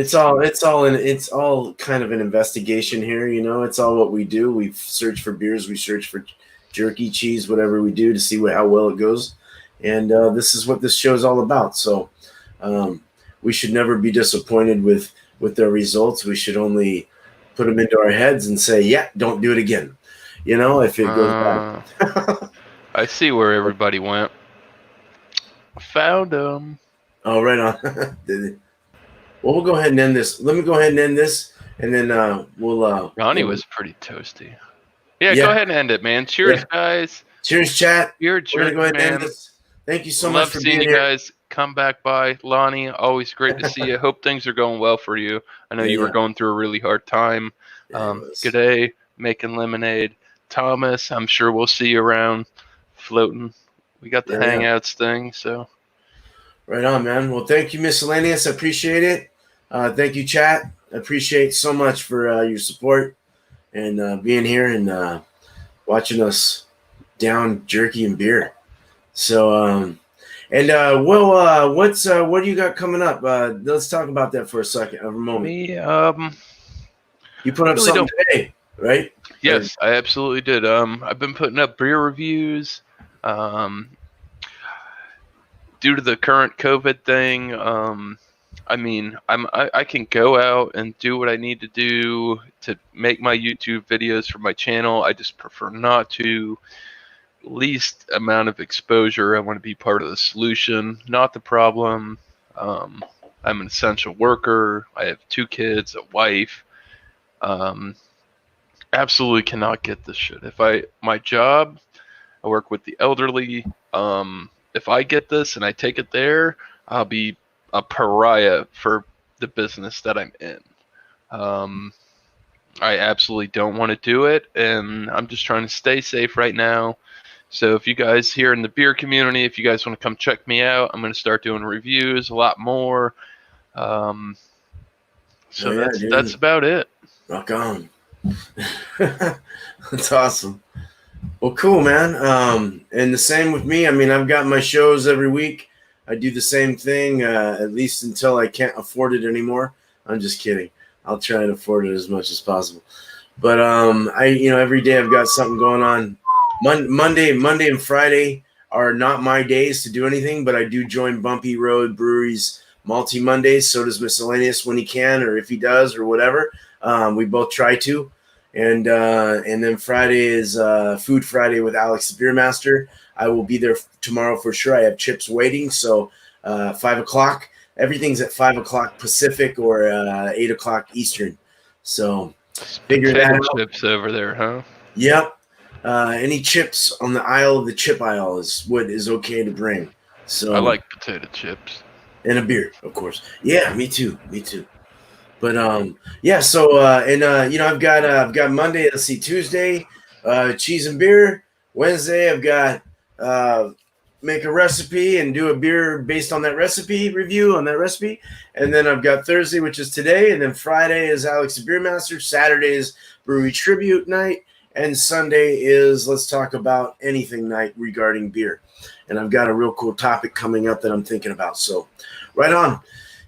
It's all kind of an investigation here, you know. It's all what we do. We search for beers, we search for jerky, cheese, whatever we do to see how well it goes. And this is what this show is all about. So we should never be disappointed with their results. We should only put them into our heads and say, yeah, don't do it again. You know, if it goes bad. I see where everybody went. Found them. Oh, right on. Well, we'll go ahead and end this. Let me go ahead and end this, and then we'll. Ronnie was pretty toasty. Yeah, go ahead and end it, man. Cheers, guys. Cheers, chat. You're a We're gonna jerk, go ahead and end man. this. Thank you so Love much for seeing being you here. guys. Come back by. Lonnie, always great to see you. Hope things are going well for you. I know you were going through a really hard time. Good day, making lemonade. Thomas, I'm sure we'll see you around floating. We got the Hangouts thing, so. Right on, man. Well, thank you, Miscellaneous. I appreciate it. Thank you, chat. I appreciate so much for your support and being here and watching us down jerky and beer. So, what do you got coming up? Let's talk about that for a moment. Me, you put up really something today, right? Yes, I absolutely did. I've been putting up beer reviews. Due to the current COVID thing, I mean, I can go out and do what I need to do to make my YouTube videos for my channel. I just prefer not to. Least amount of exposure. I want to be part of the solution, not the problem. I'm an essential worker. I have 2 kids, a wife. Absolutely cannot get this shit. My job, I work with the elderly. If I get this and I take it there, I'll be a pariah for the business that I'm in. I absolutely don't want to do it, and I'm just trying to stay safe right now. So if you guys here in the beer community, if you guys want to come check me out, I'm going to start doing reviews a lot more. That's about it. Rock on. That's awesome. Well, cool, man. And the same with me. I mean, I've got my shows every week. I do the same thing, at least until I can't afford it anymore. I'm just kidding. I'll try and afford it as much as possible. But every day I've got something going on. Monday and Friday are not my days to do anything, but I do join Bumpy Road Brewery's Multi Mondays. So does Miscellaneous when he can, or if he does, or whatever. We both try to. And then Friday is Food Friday with Alex the Beer Master. I will be there tomorrow for sure. I have chips waiting. So 5 o'clock. Everything's at 5 o'clock Pacific or 8 o'clock Eastern. So figure that out. Chips over there, huh? Yep. Any chips on the aisle of the chip aisle is what is okay to bring. So I like potato chips. And a beer, of course. Yeah, me too. But so I've got Monday, let's see, Tuesday, cheese and beer. Wednesday, I've got make a recipe and do a beer based on that recipe, review on that recipe. And then I've got Thursday, which is today, and then Friday is Alex the Beer Master, Saturday is Brewery Tribute night, and Sunday is Let's Talk About Anything night regarding beer. And I've got a real cool topic coming up that I'm thinking about. So right on.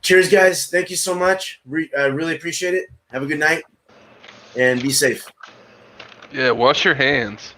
Cheers, guys. Thank you so much. I really appreciate it. Have a good night and be safe. Yeah, wash your hands.